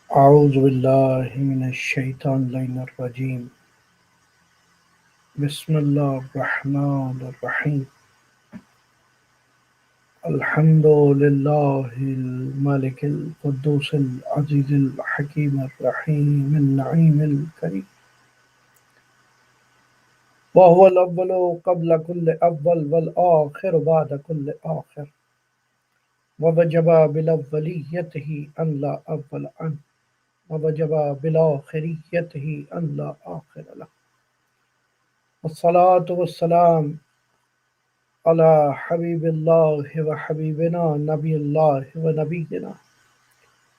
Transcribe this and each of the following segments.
أعوذ بالله من الشيطان اللعين الرجيم بسم الله الرحمن الرحيم الحمد لله الملك القدوس العزيز الحكيم الرحيم النعيم الكريم وهو الأول قبل كل أول والآخر بعد كل آخر ووجب بالأوليته أن لا أول عنه ووجب بالآخريته أن لا آخر له والصلاة والسلام على حبيب الله وحبيبنا نبي الله ونبينا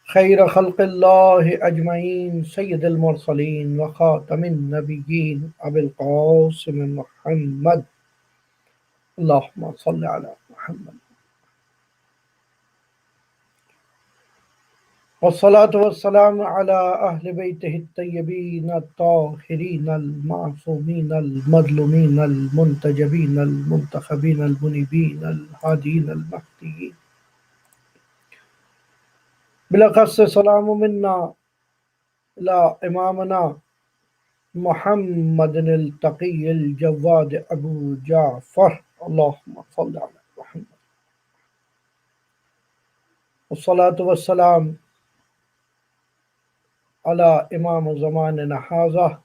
خير خلق الله أجمعين سيد المرسلين وخاتم النبيين أبي القاسم محمد اللهم صل على محمد والصلاة والسلام على أهل بيته الطيبين الطاهرين المعصومين المظلومين المنتجبين المنتخبين المنيبين الهادين المهديين بالأخص سلام منا إلى إمامنا محمد التقي الجواد أبو جعفر اللهم صل على محمد والصلاة والسلام على إمام زماننا هذا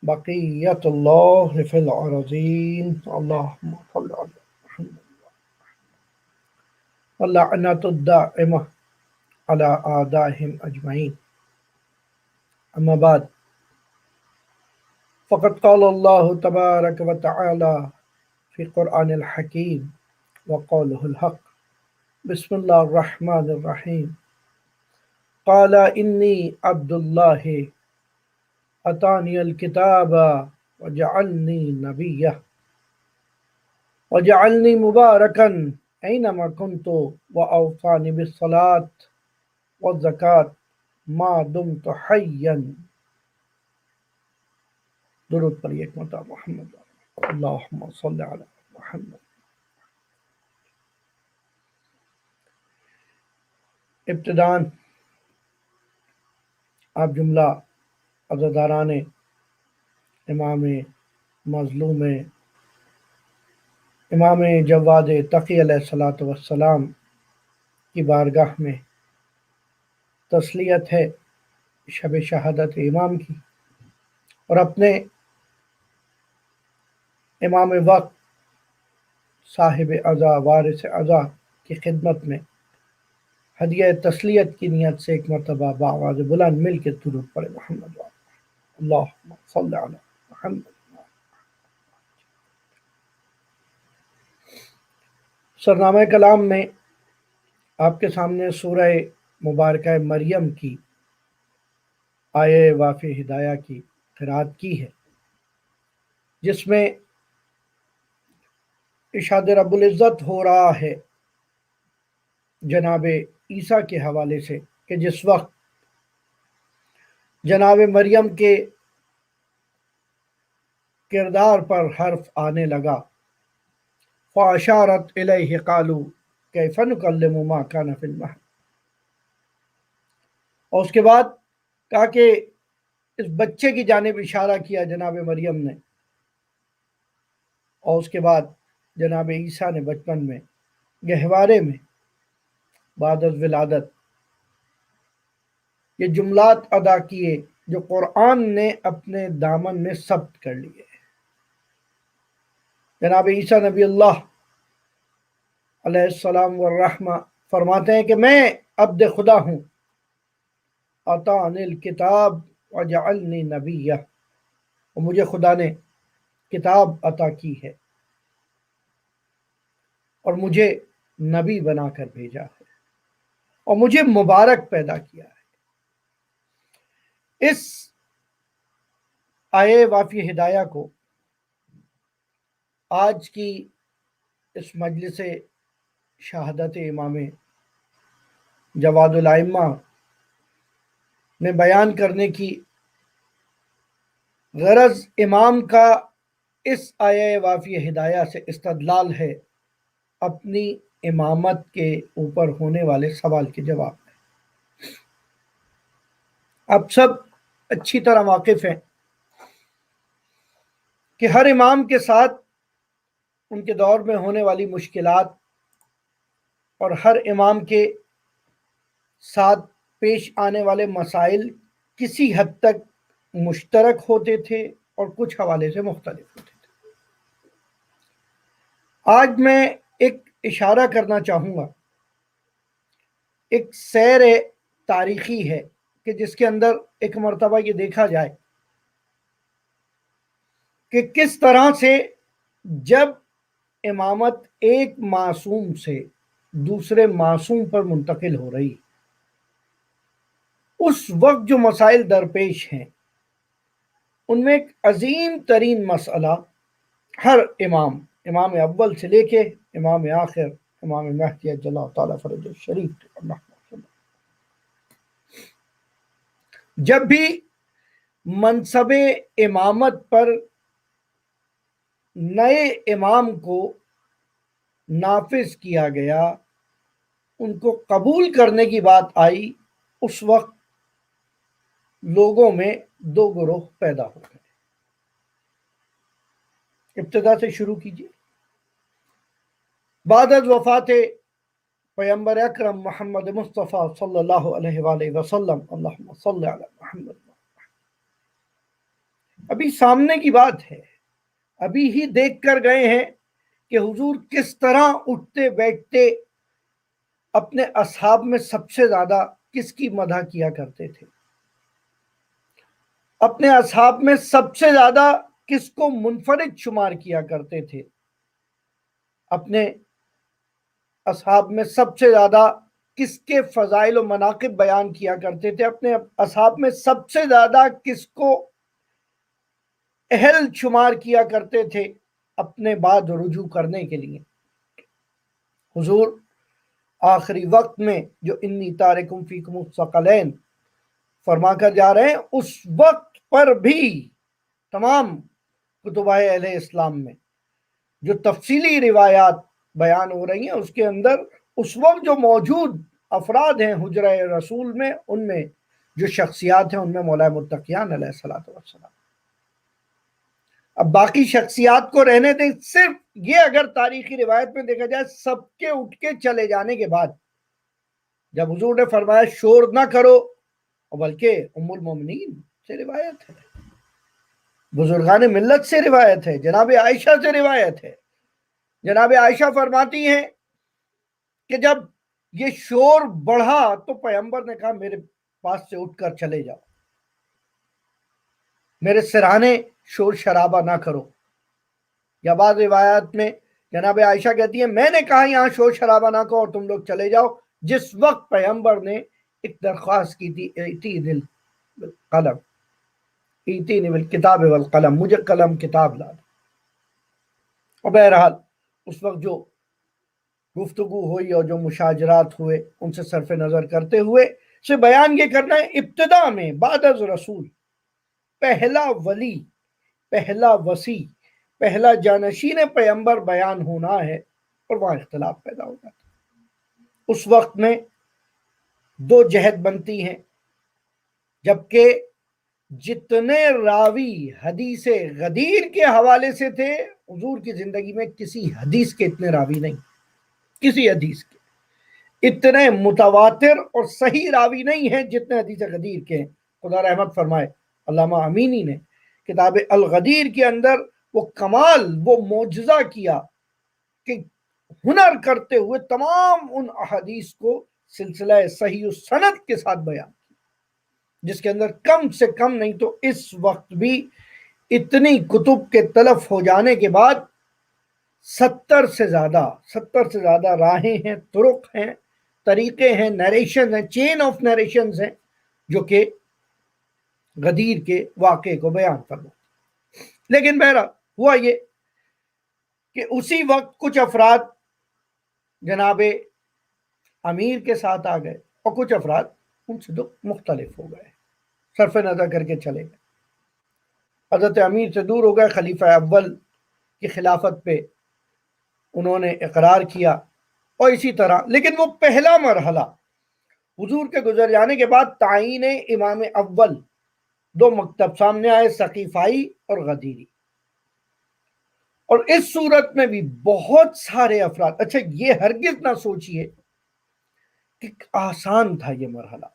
بقية الله في الأرضين اللهم صل على محمد واللعنة الدائمة على أعدائهم أجمعين أما بعد فقد قال الله تبارك وتعالى في قرآن الحكيم وقوله الحق بسم الله الرحمن الرحيم قال إني عبد الله أتاني الكتاب وجعلني نبيا وجعلني مباركا أينما كنت وأوصاني بالصلاة والزكاة ما دمت حيا درود پر ایک مرتبہ محمد اللہم صل علی محمد. ابتداً آپ جملہ عزاداران امام مظلوم امام جواد تقی علیہ الصلاۃ والسلام کی بارگاہ میں تسلیت ہے شب شہادت امام کی، اور اپنے امام وقت صاحب عزا وارث عزا کی خدمت میں ہدیہ تسلیت کی نیت سے ایک مرتبہ بآواز بلند مل کے درود پڑھے محمد اللہم صل علی محمد. سرنامہ کلام میں آپ کے سامنے سورہ مبارکہ مریم کی آیے وافی ہدایہ کی قرات کی ہے، جس میں ارشاد رب العزت ہو رہا ہے جناب عیسیٰ کے حوالے سے کہ جس وقت جناب مریم کے کردار پر حرف آنے لگا فَأَشَارَتْ إِلَيْهِ قَالُوا كَيْفَ نُكَلِّمُ مَا كَانَ فِي الْمَهْدِ، اور اس کے بعد کہا کہ اس بچے کی جانب اشارہ کیا جناب مریم نے، اور اس کے بعد جناب عیسیٰ نے بچپن میں گہوارے میں بعد از ولادت یہ جملات ادا کیے جو قرآن نے اپنے دامن میں ثبت کر لیے. جناب عیسیٰ نبی اللہ علیہ السلام والرحمہ فرماتے ہیں کہ میں عبد خدا ہوں، اعطانی الکتاب وجعلنی نبیہ، اور مجھے خدا نے کتاب عطا کی ہے اور مجھے نبی بنا کر بھیجا ہے اور مجھے مبارک پیدا کیا ہے. اس آیے وافی ہدایہ کو آج کی اس مجلس شہادت امام جواد الائمہ میں بیان کرنے کی غرض امام کا اس آیہ وافی ہدایہ سے استدلال ہے اپنی امامت کے اوپر ہونے والے سوال کے جواب میں. آپ سب اچھی طرح واقف ہیں کہ ہر امام کے ساتھ ان کے دور میں ہونے والی مشکلات اور ہر امام کے ساتھ پیش آنے والے مسائل کسی حد تک مشترک ہوتے تھے اور کچھ حوالے سے مختلف ہوتے تھے۔ آج میں ایک اشارہ کرنا چاہوں گا، ایک سیر تاریخی ہے کہ جس کے اندر ایک مرتبہ یہ دیکھا جائے کہ کس طرح سے جب امامت ایک معصوم سے دوسرے معصوم پر منتقل ہو رہی، اس وقت جو مسائل درپیش ہیں ان میں ایک عظیم ترین مسئلہ ہر امام اول سے لے کے امام آخر امام مہدی عجل اللہ تعالیٰ فرج الشریف، جب بھی منصب امامت پر نئے امام کو نافذ کیا گیا، ان کو قبول کرنے کی بات آئی، اس وقت لوگوں میں دو گروہ پیدا ہو گئے۔ ابتدا سے شروع کیجیے۔ بعد از وفات پیغمبر اکرم محمد مصطفیٰ صلی اللہ علیہ وآلہ وسلم، اللہم صلی علی محمد، ابھی سامنے کی بات ہے، ابھی ہی دیکھ کر گئے ہیں کہ حضور کس طرح اٹھتے بیٹھتے اپنے اصحاب میں سب سے زیادہ کس کی مدح کیا کرتے تھے، اپنے اصحاب میں سب سے زیادہ کس کو منفرد شمار کیا کرتے تھے، اپنے اصحاب میں سب سے زیادہ کس کے فضائل و مناقب بیان کیا کرتے تھے، اپنے اصحاب میں سب سے زیادہ کس کو اہل شمار کیا کرتے تھے اپنے بعد رجوع کرنے کے لیے۔ حضور آخری وقت میں جو انی تارکم فیکم الثقلین فرما کر جا رہے ہیں، اس وقت پر بھی تمام کتب اہل اسلام میں جو تفصیلی روایات بیان ہو رہی ہیں، اس کے اندر اس وقت جو موجود افراد ہیں حجرہ رسول میں، ان میں جو شخصیات ہیں ان میں مولا متقیان علیہ الصلوۃ والسلام۔ اب باقی شخصیات کو رہنے دیں، صرف یہ اگر تاریخی روایت میں دیکھا جائے، سب کے اٹھ کے چلے جانے کے بعد جب حضور نے فرمایا شور نہ کرو، بلکہ ام المومنین سے روایت ہے، بزرگان ملت سے روایت ہے، جناب عائشہ سے روایت ہے، جناب عائشہ فرماتی ہیں کہ جب یہ شور بڑھا تو پیغمبر نے کہا میرے پاس سے اٹھ کر چلے جاؤ، میرے سرانے شور شرابہ نہ کرو۔ یا بعض روایات میں جناب عائشہ کہتی ہیں میں نے کہا یہاں شور شرابہ نہ کرو اور تم لوگ چلے جاؤ، جس وقت پیغمبر نے ایک درخواست کی تھی ایتینی بالقلم، ایتینی بالکتاب والقلم، مجھے قلم کتاب لا دو۔ اور بہرحال اس وقت جو گفتگو ہوئی اور جو مشاجرات ہوئے ان سے صرف نظر کرتے ہوئے سے بیان یہ کرنا ہے، ابتدا میں بعد از رسول پہلا ولی، پہلا وصی، پہلا جانشین پیغمبر بیان ہونا ہے، اور وہاں اختلاف پیدا ہو جاتا ہے۔ اس وقت میں دو جہت بنتی ہیں، جبکہ جتنے راوی حدیث غدیر کے حوالے سے تھے حضور کی زندگی میں کسی حدیث کے اتنے راوی نہیں، کسی حدیث کے اتنے متواتر اور صحیح راوی نہیں ہیں جتنے حدیث غدیر کے ہیں۔ خدا رحمت فرمائے علامہ امینی نے کتاب الغدیر کے اندر وہ کمال، وہ معجزہ کیا کہ ہنر کرتے ہوئے تمام ان احادیث کو سلسلہ صحیح السند کے ساتھ بیان کیا، جس کے اندر کم سے کم نہیں تو اس وقت بھی اتنی کتب کے تلف ہو جانے کے بعد 70 سے زیادہ راہیں ہیں، طرق ہیں، طریقے ہیں، نیریشن ہیں، چین آف نیریشنز ہیں جو کہ غدیر کے واقعے کو بیان کرنا۔ لیکن بہرحال ہوا یہ کہ اسی وقت کچھ افراد جناب امیر کے ساتھ آ گئے اور کچھ افراد ان سے مختلف ہو گئے، صرف نظر کر کے چلے گئے، حضرت امیر سے دور ہو گئے، خلیفہ اول کی خلافت پہ انہوں نے اقرار کیا، اور اسی طرح۔ لیکن وہ پہلا مرحلہ حضور کے گزر جانے کے بعد تعین امام اول 2 مکتب سامنے آئے، ثقیفائی اور غدیری، اور اس صورت میں بھی بہت سارے افراد، اچھا یہ ہرگز نہ سوچئے کہ آسان تھا یہ مرحلہ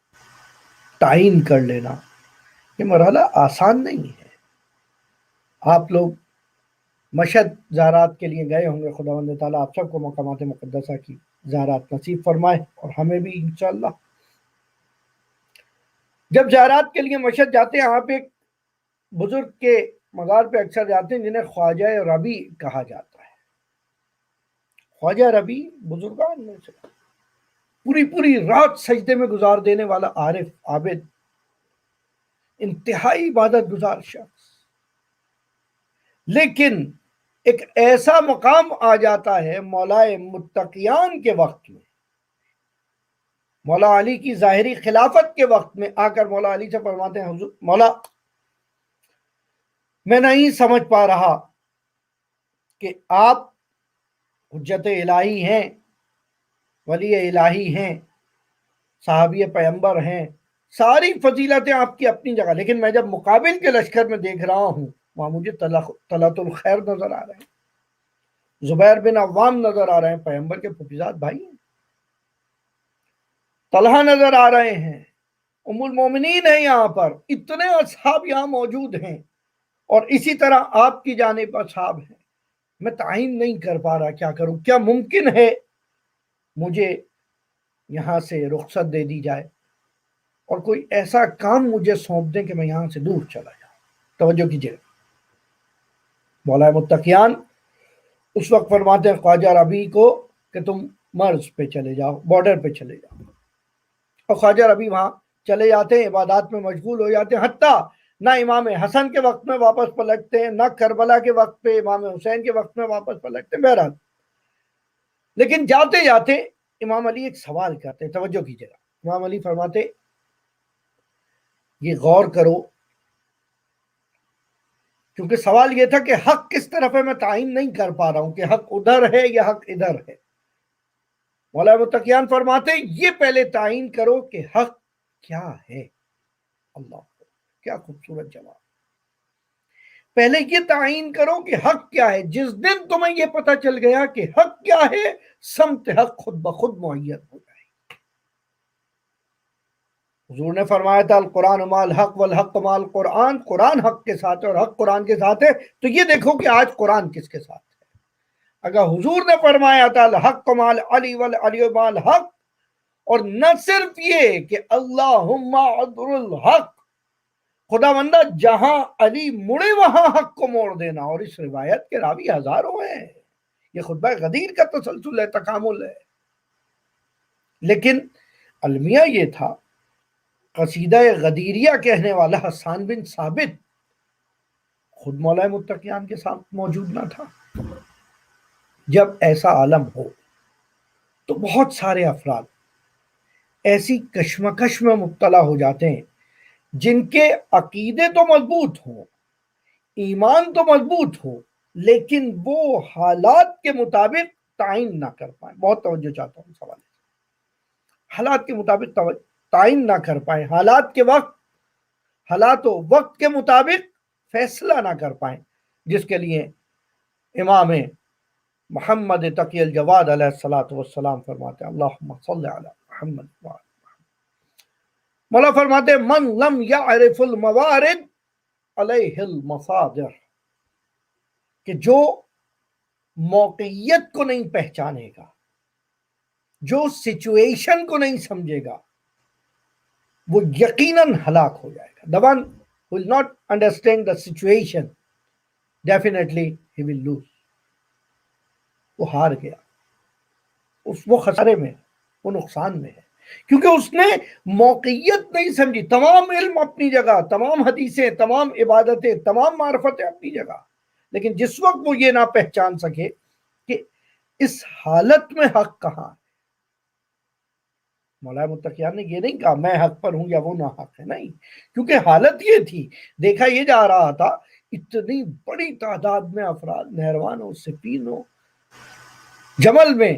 تعین کر لینا، یہ مرحلہ آسان نہیں ہے۔ آپ لوگ مشہد زیارات کے لیے گئے ہوں گے، خداوند تعالیٰ آپ سب کو مقامات مقدسہ کی زیارات نصیب فرمائے اور ہمیں بھی انشاءاللہ۔ جب زیارات کے لیے مشہد جاتے ہیں، آپ ایک بزرگ کے مزار پہ اکثر جاتے ہیں جنہیں خواجہ ربی کہا جاتا ہے۔ خواجہ ربی بزرگان میں سے پوری رات سجدے میں گزار دینے والا عارف، عابد، انتہائی عبادت گزار شخص، لیکن ایک ایسا مقام آ جاتا ہے مولائے متقیان کے وقت میں، مولا علی کی ظاہری خلافت کے وقت میں آ کر مولا علی سے فرماتے ہیں، حضور مولا میں نہیں سمجھ پا رہا کہ آپ حجت الہی ہیں، ولی الہی ہیں، صحابی پیغمبر ہیں، ساری فضیلتیں آپ کی اپنی جگہ، لیکن میں جب مقابل کے لشکر میں دیکھ رہا ہوں وہاں مجھے طلعت الخیر نظر آ رہے ہیں، زبیر بن عوام نظر آ رہے ہیں، پیغمبر کے پھوپھیزاد بھائی ہیں، طلحہ نظر آ رہے ہیں، ام المومنین ہیں، یہاں پر اتنے اصحاب یہاں موجود ہیں، اور اسی طرح آپ کی جانب اصحاب ہیں، میں تعین نہیں کر پا رہا کیا کروں، کیا ممکن ہے مجھے یہاں سے رخصت دے دی جائے اور کوئی ایسا کام مجھے سونپ دیں کہ میں یہاں سے دور چلا جاؤں۔ توجہ کیجیے، مولا متقیان اس وقت فرماتے ہیں خواجہ ربی کو کہ تم مرز پہ چلے جاؤ، بارڈر پہ چلے جاؤ، اور خواجہ ربی وہاں چلے جاتے ہیں، عبادات میں مشغول ہو جاتے ہیں، حتیٰ نہ امام حسن کے وقت میں واپس پلٹتے ہیں، نہ کربلا کے وقت پہ امام حسین کے وقت میں واپس پلٹتے ہیں، بہرحال لیکن جاتے جاتے امام علی ایک سوال کرتے، توجہ کیجیے گا، امام علی فرماتے یہ غور کرو، کیونکہ سوال یہ تھا کہ حق کس طرف ہے، میں تعین نہیں کر پا رہا ہوں کہ حق ادھر ہے یا حق ادھر ہے۔ مولا متقیان فرماتے یہ پہلے تعین کرو کہ حق کیا ہے۔ اللہ کیا خوبصورت جواب، پہلے یہ تعین کرو کہ حق کیا ہے، جس دن تمہیں یہ پتہ چل گیا کہ حق کیا ہے، سمت حق خود بخود معین ہو جائے۔ حضور نے فرمایا تھا القرآن مال حق والحق مال قرآن، قرآن حق کے ساتھ ہے اور حق قرآن کے ساتھ ہے، تو یہ دیکھو کہ آج قرآن کس کے ساتھ ہے۔ اگر حضور نے فرمایا تھا الحق مال علی والعلی مال حق، اور نہ صرف یہ کہ اللہم عدل الحق، خدا بندہ جہاں علی مڑے وہاں حق کو موڑ دینا، اور اس روایت کے راوی ہزاروں ہیں، یہ خطبہ غدیر کا تسلسل ہے، تکامل ہے، لیکن المیہ یہ تھا قصیدہ غدیریہ کہنے والا حسان بن ثابت خود مولا متقیان کے ساتھ موجود نہ تھا۔ جب ایسا عالم ہو تو بہت سارے افراد ایسی کشمکش میں مبتلا ہو جاتے ہیں جن کے عقیدے تو مضبوط ہوں، ایمان تو مضبوط ہو، لیکن وہ حالات کے مطابق تعین نہ کر پائیں۔ بہت توجہ چاہتا ہوں سوال، حالات کے مطابق تعین نہ کر پائیں، حالات و وقت کے مطابق فیصلہ نہ کر پائیں، جس کے لیے امام محمد تقی الجواد علیہ الصلوۃ والسلام فرماتے ہیں اللہم صلی علی محمد وعلی محمد۔ مولا فرماتے ہیں من لم یعرف الموارد علیہ المصادر، کہ جو موقعیت کو نہیں پہچانے گا، جو سچویشن کو نہیں سمجھے گا، وہ یقیناً ہلاک ہو جائے گا۔ The one who will not understand the situation, definitely he will lose۔ وہ ہار گیا، وہ خسارے میں، وہ نقصان میں ہے، کیونکہ اس نے موقعیت نہیں سمجھی۔ تمام علم اپنی جگہ، تمام حدیثیں، تمام عبادتیں، تمام معرفتیں اپنی جگہ، لیکن جس وقت وہ یہ نہ پہچان سکے کہ اس حالت میں حق کہاں ہے۔ مولا متقیان نے یہ نہیں کہا میں حق پر ہوں یا وہ نہ حق ہے، نہیں، کیونکہ حالت یہ تھی، دیکھا یہ جا رہا تھا اتنی بڑی تعداد میں افراد نہروانوں، سپینوں، جمل میں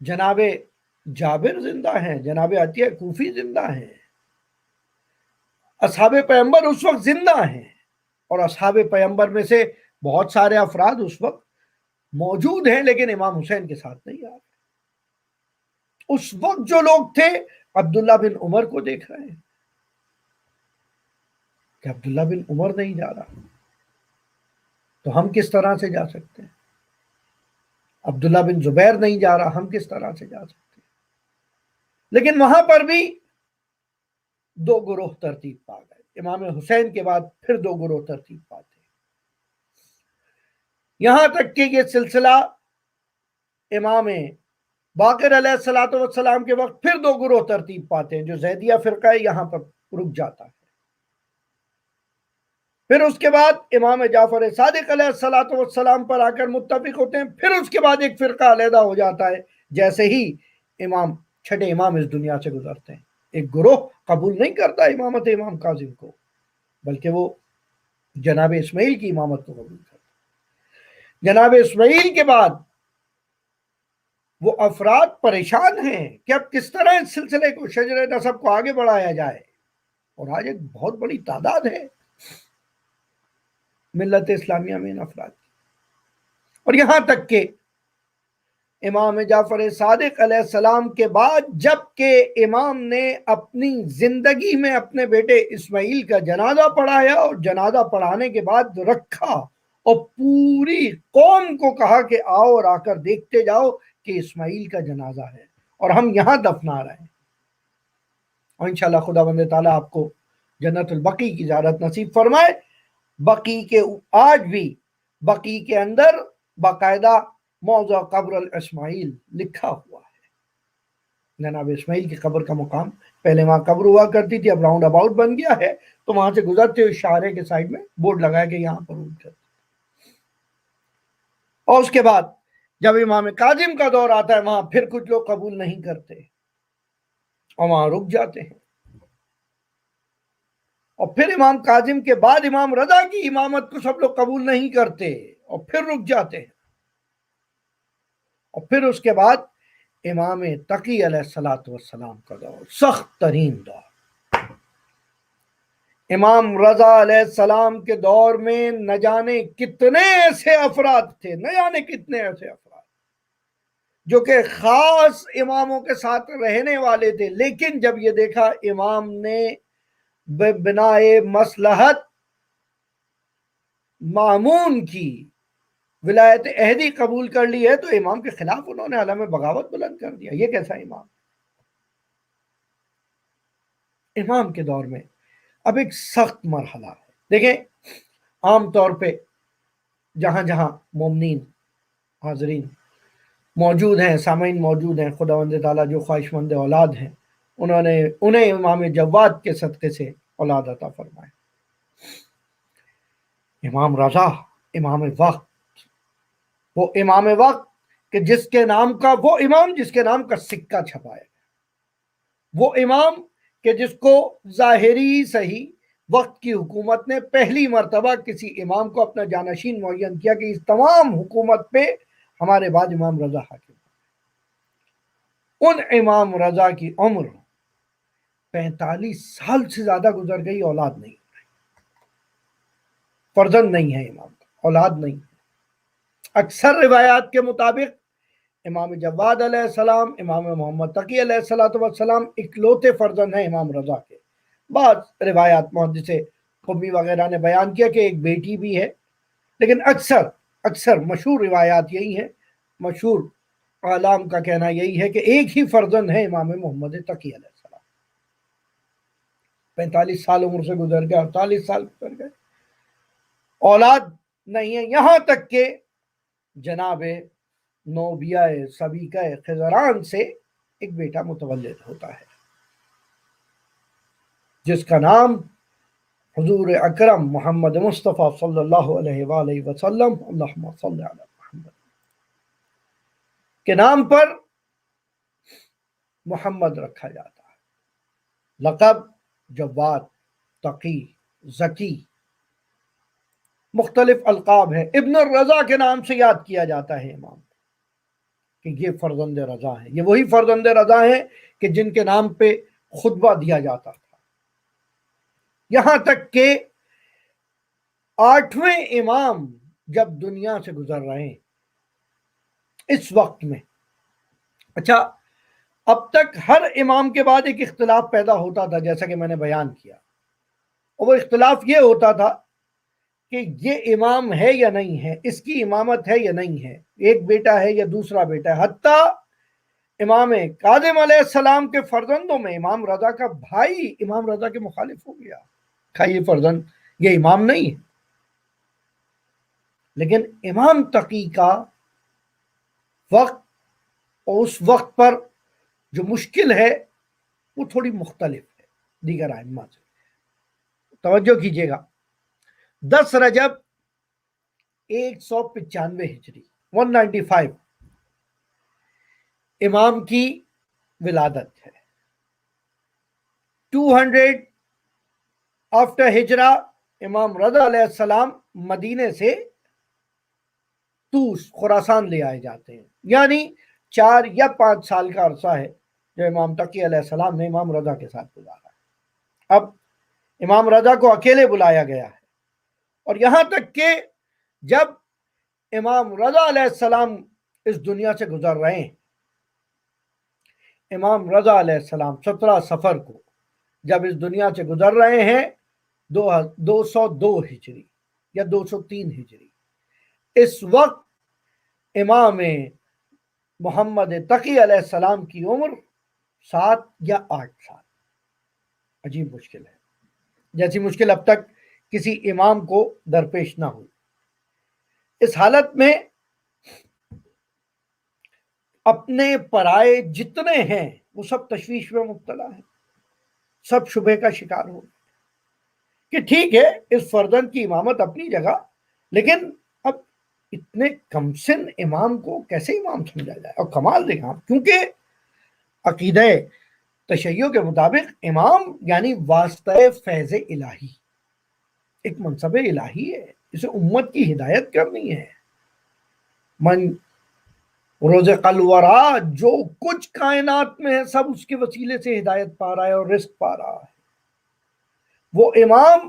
جناب جابر زندہ ہیں، جناب عطیہ کوفی زندہ ہیں، اصحاب پیغمبر اس وقت زندہ ہیں، اور اصحاب پیغمبر میں سے بہت سارے افراد اس وقت موجود ہیں لیکن امام حسین کے ساتھ نہیں آ رہے۔ اس وقت جو لوگ تھے عبداللہ بن عمر کو دیکھ رہے ہیں کہ عبداللہ بن عمر نہیں جا رہا تو ہم کس طرح سے جا سکتے ہیں، عبداللہ بن زبیر نہیں جا رہا ہم کس طرح سے جا سکتے ہیں۔ لیکن وہاں پر بھی دو گروہ ترتیب پا گئے، امام حسین کے بعد پھر دو گروہ ترتیب پاتے، یہاں تک کہ یہ سلسلہ امام باقر علیہ الصلوۃ والسلام کے وقت پھر دو گروہ ترتیب پاتے ہیں، جو زیدیہ فرقہ ہے یہاں پر رک جاتا ہے۔ پھر اس کے بعد امام جعفر صادق علیہ الصلوۃ والسلام پر آ کر متفق ہوتے ہیں، پھر اس کے بعد ایک فرقہ علیحدہ ہو جاتا ہے جیسے ہی امام چھٹے امام اس دنیا سے گزرتے ہیں۔ ایک گروہ قبول نہیں کرتا امامت امام کاظم کو، بلکہ وہ جناب اسماعیل کی امامت کو قبول کرتا۔ جناب اسماعیل کے بعد وہ افراد پریشان ہیں کہ اب کس طرح اس سلسلے کو، شجر نسب کو آگے بڑھایا جائے، اور آج ایک بہت بڑی تعداد ہے ملت اسلامیہ میں ان افراد کی، اور یہاں تک کہ امام جعفر صادق علیہ السلام کے بعد جب کہ امام نے اپنی زندگی میں اپنے بیٹے اسماعیل کا جنازہ پڑھایا اور جنازہ پڑھانے کے بعد رکھا اور پوری قوم کو کہا کہ آؤ اور آ کر دیکھتے جاؤ کہ اسماعیل کا جنازہ ہے اور ہم یہاں دفنا رہے ہیں، اور انشاءاللہ خدا بند تعالیٰ آپ کو جنت البقیع کی زیارت نصیب فرمائے۔ بقیع کے آج بھی بقیع کے اندر باقاعدہ موضع قبر الاسماعیل لکھا ہوا ہے، جناب اسماعیل کی قبر کا مقام، پہلے وہاں قبر ہوا کرتی تھی اب راؤنڈ اباؤٹ بن گیا ہے، تو وہاں سے گزرتے ہوئے شارے کے سائڈ میں بورڈ لگایا کہ یہاں پر روک کرتے۔ اور اس کے بعد جب امام کاظم کا دور آتا ہے وہاں پھر کچھ لوگ قبول نہیں کرتے اور وہاں رک جاتے ہیں، اور پھر امام کاظم کے بعد امام رضا کی امامت کو سب لوگ قبول نہیں کرتے اور پھر رک جاتے ہیں، اور پھر اس کے بعد امام تقی علیہ الصلوۃ والسلام کا دور، سخت ترین دور۔ امام رضا علیہ السلام کے دور میں نہ جانے کتنے ایسے افراد تھے، نہ جانے کتنے ایسے افراد جو کہ خاص اماموں کے ساتھ رہنے والے تھے، لیکن جب یہ دیکھا امام نے بنا مصلحت مامون کی ولایت عہدی قبول کر لی ہے تو امام کے خلاف انہوں نے علم بغاوت بلند کر دیا۔ یہ کیسا امام؟ امام کے دور میں اب ایک سخت مرحلہ ہے۔ دیکھیں عام طور پہ جہاں جہاں مومنین حاضرین موجود ہیں، سامعین موجود ہیں، خداوند تعالیٰ جو خواہش مند اولاد ہیں انہیں امام جواد کے صدقے سے اولاد عطا فرمائے۔ امام رضا امام وقت، وہ امام وقت کہ جس کے نام کا، وہ امام جس کے نام کا سکہ چھپایا، وہ امام کہ جس کو ظاہری صحیح وقت کی حکومت نے پہلی مرتبہ کسی امام کو اپنا جانشین معین کیا کہ اس تمام حکومت پہ ہمارے بعد امام رضا حاکم۔ ان امام رضا کی عمر 45 سال سے زیادہ گزر گئی، اولاد نہیں، فرزند نہیں ہے امام کا، اولاد نہیں۔ اکثر روایات کے مطابق امام جواد علیہ السلام، امام محمد تقی علیہ السلام اکلوتے فرزند ہیں امام رضا کے۔ بعض روایات محدث قمی وغیرہ نے بیان کیا کہ ایک بیٹی بھی ہے، لیکن اکثر مشہور روایات یہی ہیں، مشہور عالم کا کہنا یہی ہے کہ ایک ہی فرزند ہے امام محمد تقی علیہ السلام۔ 45 سال عمر سے گزر گئے، 48 سال گزر گئے، اولاد نہیں ہے، یہاں تک کہ جناب نوبیہ سبیکہ خضران سے ایک بیٹا متولد ہوتا ہے جس کا نام حضور اکرم محمد مصطفیٰ صلی اللہ علیہ وآلہ وسلم اللہم صلی علی محمد کے نام پر محمد رکھا جاتا ہے۔ لقب جواد، تقی، ذکی، مختلف القاب ہیں، ابن الرضا کے نام سے یاد کیا جاتا ہے امام۔ کہ یہ فرزند رضا ہیں، یہ وہی فرزند رضا ہیں کہ جن کے نام پہ خطبہ دیا جاتا تھا، یہاں تک کہ 8ویں امام جب دنیا سے گزر رہے ہیں اس وقت میں، اچھا اب تک ہر امام کے بعد ایک اختلاف پیدا ہوتا تھا جیسا کہ میں نے بیان کیا، اور وہ اختلاف یہ ہوتا تھا کہ یہ امام ہے یا نہیں ہے، اس کی امامت ہے یا نہیں ہے، ایک بیٹا ہے یا دوسرا بیٹا ہے، حتیٰ امام کاظم علیہ السلام کے فرزندوں میں امام رضا کا بھائی امام رضا کے مخالف ہو گیا، کہا یہ فرزند یہ امام نہیں ہے۔ لیکن امام تقی کا وقت اور اس وقت پر جو مشکل ہے وہ تھوڑی مختلف ہے دیگر ائمہ سے، توجہ کیجیے گا۔ 10 رجب 195 ہجری 195 امام کی ولادت ہے، 200 آفٹر ہجرہ امام رضا علیہ السلام مدینے سے توس خراسان لے آئے جاتے ہیں، یعنی 4 یا 5 سال کا عرصہ ہے جو امام تقی علیہ السلام نے امام رضا کے ساتھ گزارا ہے۔ اب امام رضا کو اکیلے بلایا گیا ہے، اور یہاں تک کہ جب امام رضا علیہ السلام اس دنیا سے گزر رہے ہیں، امام رضا علیہ السلام 17 صفر کو جب اس دنیا سے گزر رہے ہیں 202 ہجری یا 203 ہجری، اس وقت امام محمد تقی علیہ السلام کی عمر 7 یا 8 سال۔ عجیب مشکل ہے، جیسی مشکل اب تک کسی امام کو درپیش نہ ہوئی۔ اس حالت میں اپنے پرائے جتنے ہیں وہ سب تشویش میں مبتلا ہیں، سب شبہ کا شکار ہو کہ ٹھیک ہے اس فرزند کی امامت اپنی جگہ، لیکن اب اتنے کم سن امام کو کیسے امام سمجھا جائے؟ اور کمال دیکھا، کیونکہ عقیدہ تشیع کے مطابق امام یعنی واسطہ فیض الہی، ایک منصب الہی ہے، اسے امت کی ہدایت کرنی ہے۔ من روز قلورا جو کچھ کائنات میں ہے سب اس کے وسیلے سے ہدایت پا رہا ہے اور رزق پا رہا ہے۔ وہ امام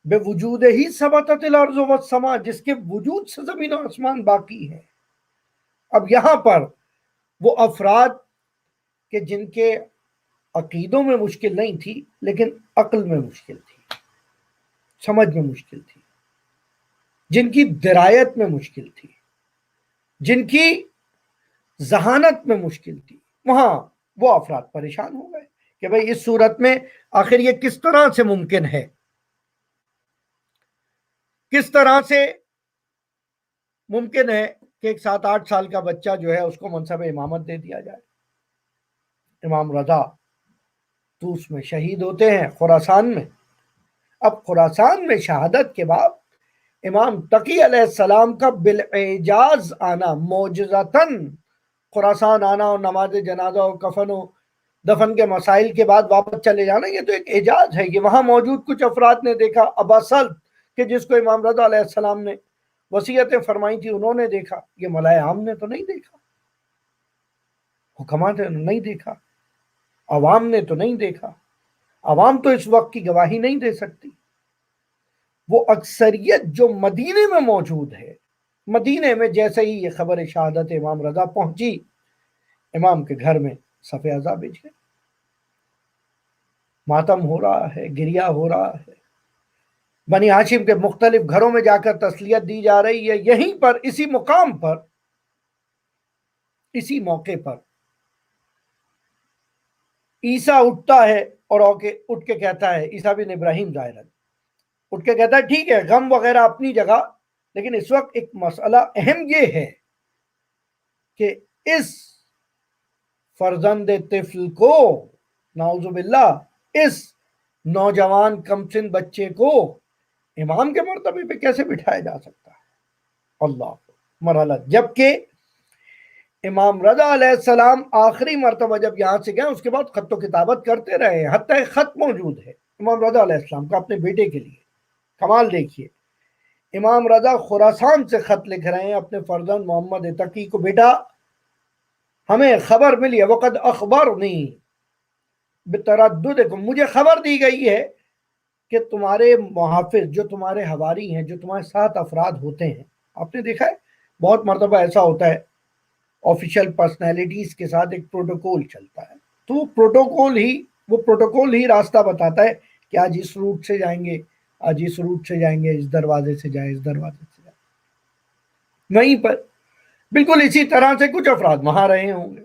بے وجود ہی ثبتت الارض والسماء، جس کے وجود سے زمین و آسمان باقی ہے۔ اب یہاں پر وہ افراد کہ جن کے عقیدوں میں مشکل نہیں تھی لیکن عقل میں مشکل تھی، سمجھ میں مشکل تھی، جن کی درایت میں مشکل تھی، جن کی ذہانت میں مشکل تھی، وہاں وہ افراد پریشان ہو گئے کہ بھئی اس صورت میں آخر یہ کس طرح سے ممکن ہے، کس طرح سے ممکن ہے کہ ایک 7-8 سال کا بچہ جو ہے اس کو منصب امامت دے دیا جائے۔ امام رضا توس میں شہید ہوتے ہیں خراسان میں۔ اب خراسان میں شہادت کے بعد امام تقی علیہ السلام کا بالاعجاز آنا، معجزتاً خراسان آنا اور نماز جنازہ اور کفن و دفن کے مسائل کے بعد واپس چلے جانا، یہ تو ایک اعجاز ہے۔ یہ وہاں موجود کچھ افراد نے دیکھا، ابا سلط کہ جس کو امام رضا علیہ السلام نے وصیتیں فرمائی تھی انہوں نے دیکھا، یہ ملائے عام نے تو نہیں دیکھا، حکمات نے نہیں دیکھا، عوام نے تو نہیں دیکھا۔ عوام تو اس وقت کی گواہی نہیں دے سکتی۔ وہ اکثریت جو مدینے میں موجود ہے، مدینے میں جیسے ہی یہ خبر شہادت امام رضا پہنچی، امام کے گھر میں صف عزا بچھ گئے، ماتم ہو رہا ہے، گریہ ہو رہا ہے، بنی ہاشم کے مختلف گھروں میں جا کر تسلیت دی جا رہی ہے۔ یہیں پر اسی مقام پر، اسی موقع پر عیسیٰ اٹھتا ہے اور اٹھ کے کہتا ہے، عیسیٰ بن ابراہیم ظاہراً اٹھ کے کہتا ہے ٹھیک ہے غم وغیرہ اپنی جگہ، لیکن اس وقت ایک مسئلہ اہم یہ ہے کہ اس فرزند طفل کو، نعوذ باللہ، اس نوجوان کمسن بچے کو امام کے مرتبے پہ کیسے بٹھایا جا سکتا ہے؟ اللہ مرحلہ، جبکہ امام رضا علیہ السلام آخری مرتبہ جب یہاں سے گئے اس کے بعد خط و کتابت کرتے رہے، حتیٰ خط موجود ہے امام رضا علیہ السلام کا اپنے بیٹے کے لیے۔ کمال دیکھیے، امام رضا خراسان سے خط لکھ رہے ہیں اپنے فرزند محمد تقی کو، بیٹا ہمیں خبر ملی ہے، وقد اخبرنی بترددکم، مجھے خبر دی گئی ہے کہ تمہارے محافظ جو تمہارے حواری ہیں، جو تمہارے ساتھ افراد ہوتے ہیں، آپ نے دیکھا ہے بہت مرتبہ ایسا ہوتا ہے آفیشیل پرسنالٹیز کے ساتھ ایک پروٹوکول چلتا ہے، تو وہ پروٹوکول ہی راستہ بتاتا ہے کہ آج اس روٹ سے جائیں گے، آج اس روٹ سے جائیں گے، اس دروازے سے جائیں، اس دروازے سے جائیں، وہیں پر بالکل اسی طرح سے کچھ افراد وہاں رہے ہوں گے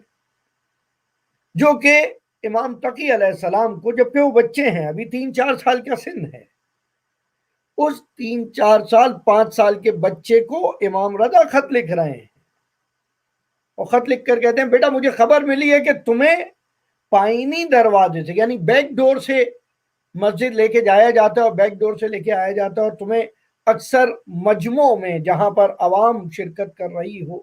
جو کہ امام تقی علیہ السلام کو، جبکہ وہ بچے ہیں، ابھی 3-4 سال کا سن ہے، اس 3-4 سال 5 سال کے بچے کو امام رضا خط لکھ رہے ہیں، اور خط لکھ کر کہتے ہیں بیٹا مجھے خبر ملی ہے کہ تمہیں پائنی دروازے سے، یعنی بیک ڈور سے مسجد لے کے جایا جاتا ہے اور بیک ڈور سے لے کے آیا جاتا ہے، اور تمہیں اکثر مجمعوں میں جہاں پر عوام شرکت کر رہی ہو،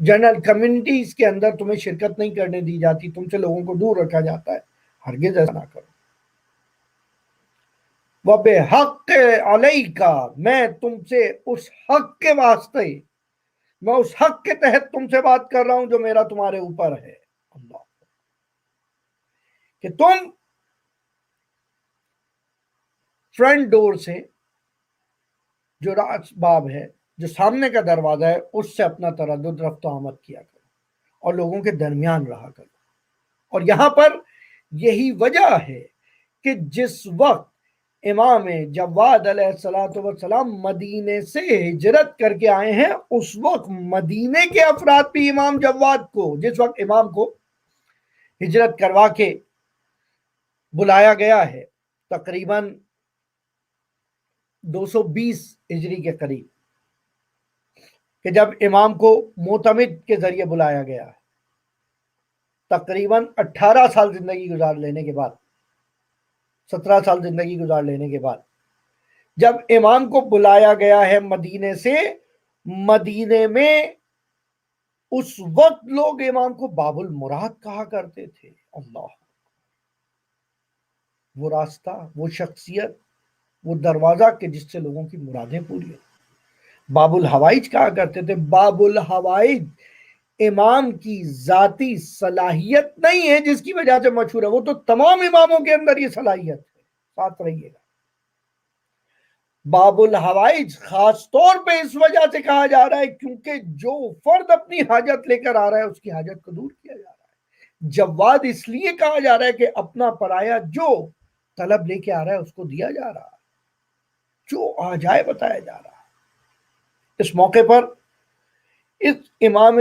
جنرل کمیونٹیز کے اندر تمہیں شرکت نہیں کرنے دی جاتی، تم سے لوگوں کو دور رکھا جاتا ہے، ہرگز ایسا نہ کرو۔ وَبِحَقِّ عَلَيْكَ، میں تم سے اس حق کے واسطے، میں اس حق کے تحت تم سے بات کر رہا ہوں جو میرا تمہارے اوپر ہے، اللہ، کہ تم فرنٹ ڈور سے، جو راس باب ہے، جو سامنے کا دروازہ ہے، اس سے اپنا تردد رفت و آمد کیا کرو اور لوگوں کے درمیان رہا کرو۔ اور یہاں پر یہی وجہ ہے کہ جس وقت امام جواد علیہ السلام مدینے سے ہجرت کر کے آئے ہیں، اس وقت مدینے کے افراد بھی امام جواد کو، جس وقت امام کو ہجرت کروا کے بلایا گیا ہے تقریباً 220 ہجری کے قریب، کہ جب امام کو معتمد کے ذریعے بلایا گیا ہے، تقریباً 18 سال زندگی گزار لینے کے بعد، 17 سال زندگی گزار لینے کے بعد، جب امام کو بلایا گیا ہے مدینے سے، مدینے میں اس وقت لوگ امام کو باب المراد کہا کرتے تھے، اللہ، وہ راستہ، وہ شخصیت، وہ دروازہ کہ جس سے لوگوں کی مرادیں پوری ہیں۔ باب الحوائج کہا کرتے تھے، باب الحوائج امام کی ذاتی صلاحیت نہیں ہے جس کی وجہ سے مشہور ہے، وہ تو تمام اماموں کے اندر یہ صلاحیت ہے، ساتھ رہیے گا۔ باب الحوائج خاص طور پہ اس وجہ سے کہا جا رہا ہے کیونکہ جو فرد اپنی حاجت لے کر آ رہا ہے اس کی حاجت کو دور کیا جا رہا ہے۔ جواد اس لیے کہا جا رہا ہے کہ اپنا پرایا جو طلب لے کے آ رہا ہے اس کو دیا جا رہا ہے، جو آ جائے بتایا جا رہا ہے۔ اس موقع پر اس امام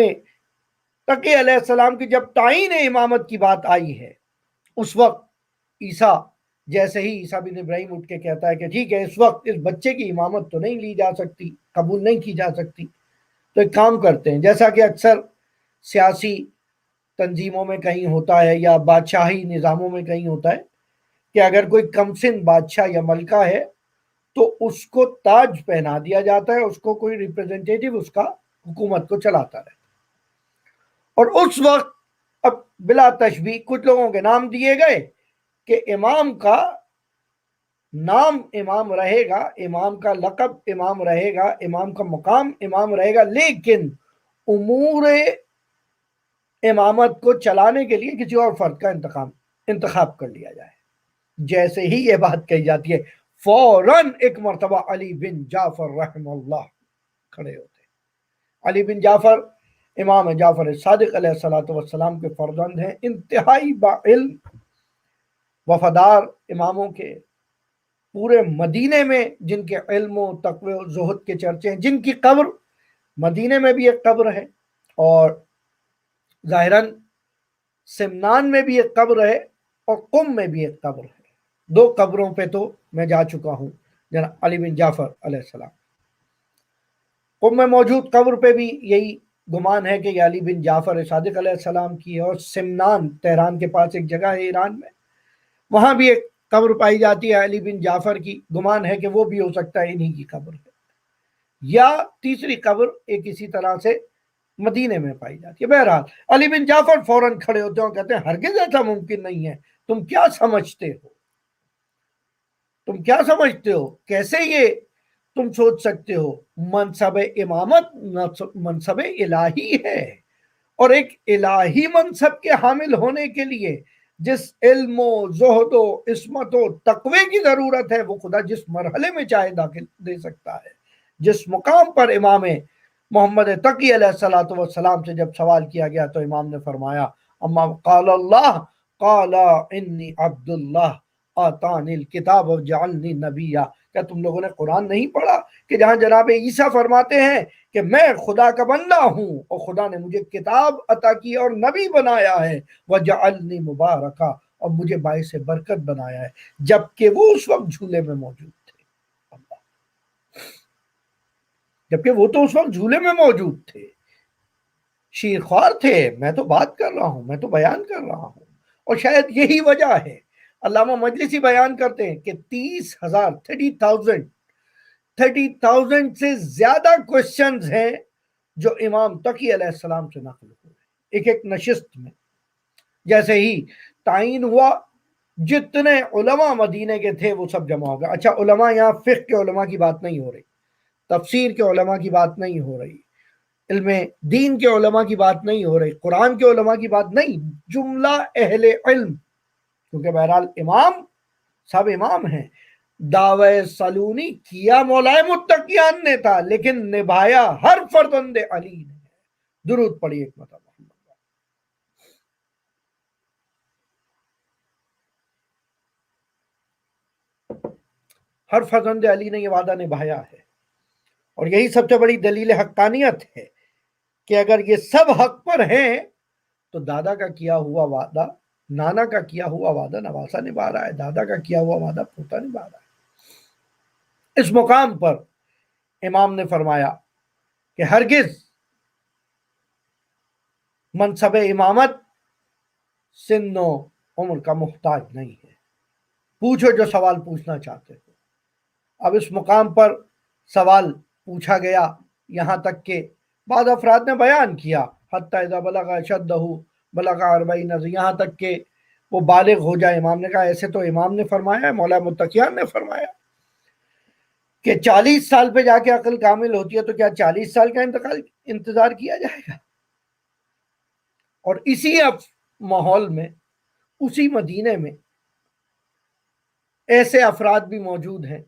تقی علیہ السلام کی جب تعین امامت کی بات آئی ہے، اس وقت عیسیٰ، جیسے ہی عیسیٰ بن ابراہیم اٹھ کے کہتا ہے کہ ٹھیک ہے اس وقت اس بچے کی امامت تو نہیں لی جا سکتی، قبول نہیں کی جا سکتی، تو ایک کام کرتے ہیں، جیسا کہ اکثر سیاسی تنظیموں میں کہیں ہوتا ہے یا بادشاہی نظاموں میں کہیں ہوتا ہے کہ اگر کوئی کمسن بادشاہ یا ملکہ ہے تو اس کو تاج پہنا دیا جاتا ہے، اس کو کوئی ریپرزنٹیٹو اس کا حکومت کو چلاتا ہے، اور اس وقت اب بلا تشبیہ کچھ لوگوں کے نام دیے گئے کہ امام کا نام امام رہے گا، امام کا لقب امام رہے گا، امام کا مقام امام رہے گا، لیکن امور امامت کو چلانے کے لیے کسی اور فرد کا انتخاب کر لیا جائے۔ جیسے ہی یہ بات کہی جاتی ہے فوراً ایک مرتبہ علی بن جعفر رحم اللہ کھڑے ہوتے ہیں۔ علی بن جعفر امام جعفر صادق علیہ السلام کے فرزند ہیں، انتہائی باعلم وفادار اماموں کے، پورے مدینے میں جن کے علم و تقوی و زہد کے چرچے ہیں، جن کی قبر مدینے میں بھی ایک قبر ہے اور ظاہراً سمنان میں بھی ایک قبر ہے اور قم میں بھی ایک قبر ہے، 2 قبروں پہ تو میں جا چکا ہوں جناب علی بن جعفر علیہ السلام۔ قم میں موجود قبر پہ بھی یہی گمان ہے کہ یہ علی بن جعفر صادق علیہ السلام کی ہے، اور سمنان تہران کے پاس ایک جگہ ہے ایران میں، وہاں بھی ایک قبر پائی جاتی ہے علی بن جعفر کی، گمان ہے کہ وہ بھی ہو سکتا ہے انہی کی قبر ہے، یا تیسری قبر ایک اسی طرح سے مدینے میں پائی جاتی ہے۔ بہرحال علی بن جعفر فوراً کھڑے ہوتے ہیں اور کہتے ہیں ہرگز ایسا ممکن نہیں ہے، تم کیا سمجھتے ہو، تم کیا سمجھتے ہو، کیسے یہ تم سوچ سکتے ہو، منصب امامت منصب الہی ہے، اور ایک الہی منصب کے حامل ہونے کے لیے جس علم و زہد و عصمت و تقوی کی ضرورت ہے وہ خدا جس مرحلے میں چاہے داخل دے سکتا ہے۔ جس مقام پر امام محمد تقی علیہ الصلوۃ والسلام سے جب سوال کیا گیا تو امام نے فرمایا اما قال اللہ قال انی عبد اللہ آتانی الکتاب وجعلنی نبیا۔ کیا تم لوگوں نے قرآن نہیں پڑھا کہ جہاں جناب عیسیٰ فرماتے ہیں کہ میں خدا کا بندہ ہوں اور خدا نے مجھے کتاب عطا کی اور نبی بنایا ہے، وجعلنی مبارکا، اور مجھے باعث برکت بنایا ہے، جبکہ وہ اس وقت جھولے میں موجود تھے۔ جبکہ وہ تو اس وقت جھولے میں موجود تھے، شیرخوار تھے۔ میں تو بات کر رہا ہوں، میں تو بیان کر رہا ہوں، اور شاید یہی وجہ ہے علامہ مجلسی بیان کرتے ہیں کہ 30,000 30,000 سے زیادہ کوشچنز ہیں جو امام تقی علیہ السلام سے نقل ہوئے ایک ایک نشست میں۔ جیسے ہی تعین ہوا جتنے علماء مدینے کے تھے وہ سب جمع ہو گئے۔ اچھا، علماء یہاں فقہ کے علماء کی بات نہیں ہو رہی، تفسیر کے علماء کی بات نہیں ہو رہی، علم دین کے علماء کی بات نہیں ہو رہی، قرآن کے علماء کی بات نہیں، جملہ اہل علم، کیونکہ بہرحال امام سب امام ہیں۔ دعوی سلونی کیا مولائے متقیان نے تھا، لیکن نبھایا ہر فرزند علی نے۔ درود پڑھی ایک مرتبہ۔ ہر فرزند علی نے یہ وعدہ نبھایا ہے، اور یہی سب سے بڑی دلیل حقانیت ہے کہ اگر یہ سب حق پر ہیں تو دادا کا کیا ہوا وعدہ، نانا کا کیا ہوا وعدہ نواسا نبھا رہا ہے، دادا کا کیا ہوا وعدہ پوتا نبھا رہا ہے۔ اس مقام پر امام نے فرمایا کہ ہرگز منصب امامت سن و عمر کا محتاج نہیں ہے۔ پوچھو جو سوال پوچھنا چاہتے ہو۔ اب اس مقام پر سوال پوچھا گیا، یہاں تک کہ بعض افراد نے بیان کیا حتی اذا بلغ اشدہ بلغ 40، یہاں تک کہ وہ بالغ ہو جائے۔ امام نے کہا ایسے تو امام نے فرمایا ہے، مولا متقیان نے فرمایا کہ 40 سال پہ جا کے عقل کامل ہوتی ہے، تو کیا 40 سال کا انتظار کیا جائے گا؟ اور اسی ماحول میں، اسی مدینے میں ایسے افراد بھی موجود ہیں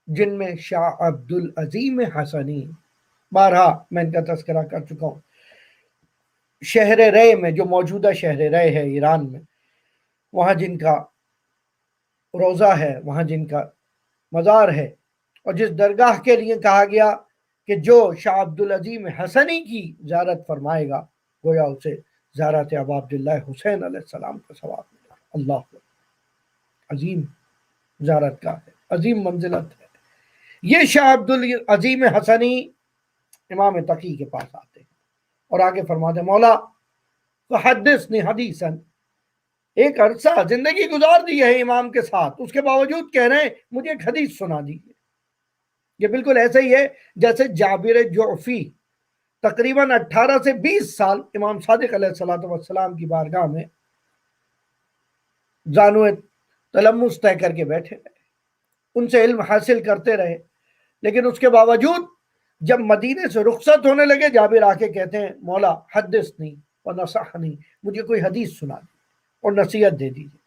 جن میں شاہ عبد العظیم حسنی، بارہا میں ان کا تذکرہ کر چکا ہوں، شہر رے میں، جو موجودہ شہر رے ہے ایران میں، وہاں جن کا روضہ ہے، وہاں جن کا مزار ہے، اور جس درگاہ کے لیے کہا گیا کہ جو شاہ عبد العظیم حسنی کی زیارت فرمائے گا گویا اسے زیارت ابا عبداللہ حسین علیہ السلام کا ثواب ملا۔ اللہ عظیم زیارت کا ہے، عظیم منزلت ہے۔ یہ شاہ عبد العظیم حسنی امام تقی کے پاس آتے ہیں اور آگے فرماتے ہیں مولا فحدثنی حدیثا، ایک عرصہ زندگی گزار دی ہے امام کے ساتھ، اس کے باوجود کہہ رہے ہیں مجھے ایک حدیث سنا دیجیے۔ یہ بالکل ایسے ہی ہے جیسے جابر جعفی تقریباً 18 سے 20 سال امام صادق علیہ السلام کی بارگاہ میں زانو تلمس طے کر کے بیٹھے رہے، ان سے علم حاصل کرتے رہے، لیکن اس کے باوجود جب مدینے سے رخصت ہونے لگے جابر آ کے کہتے ہیں مولا حدثنی ونصحنی، مجھے کوئی حدیث سنا دی اور نصیحت دے دیجیے۔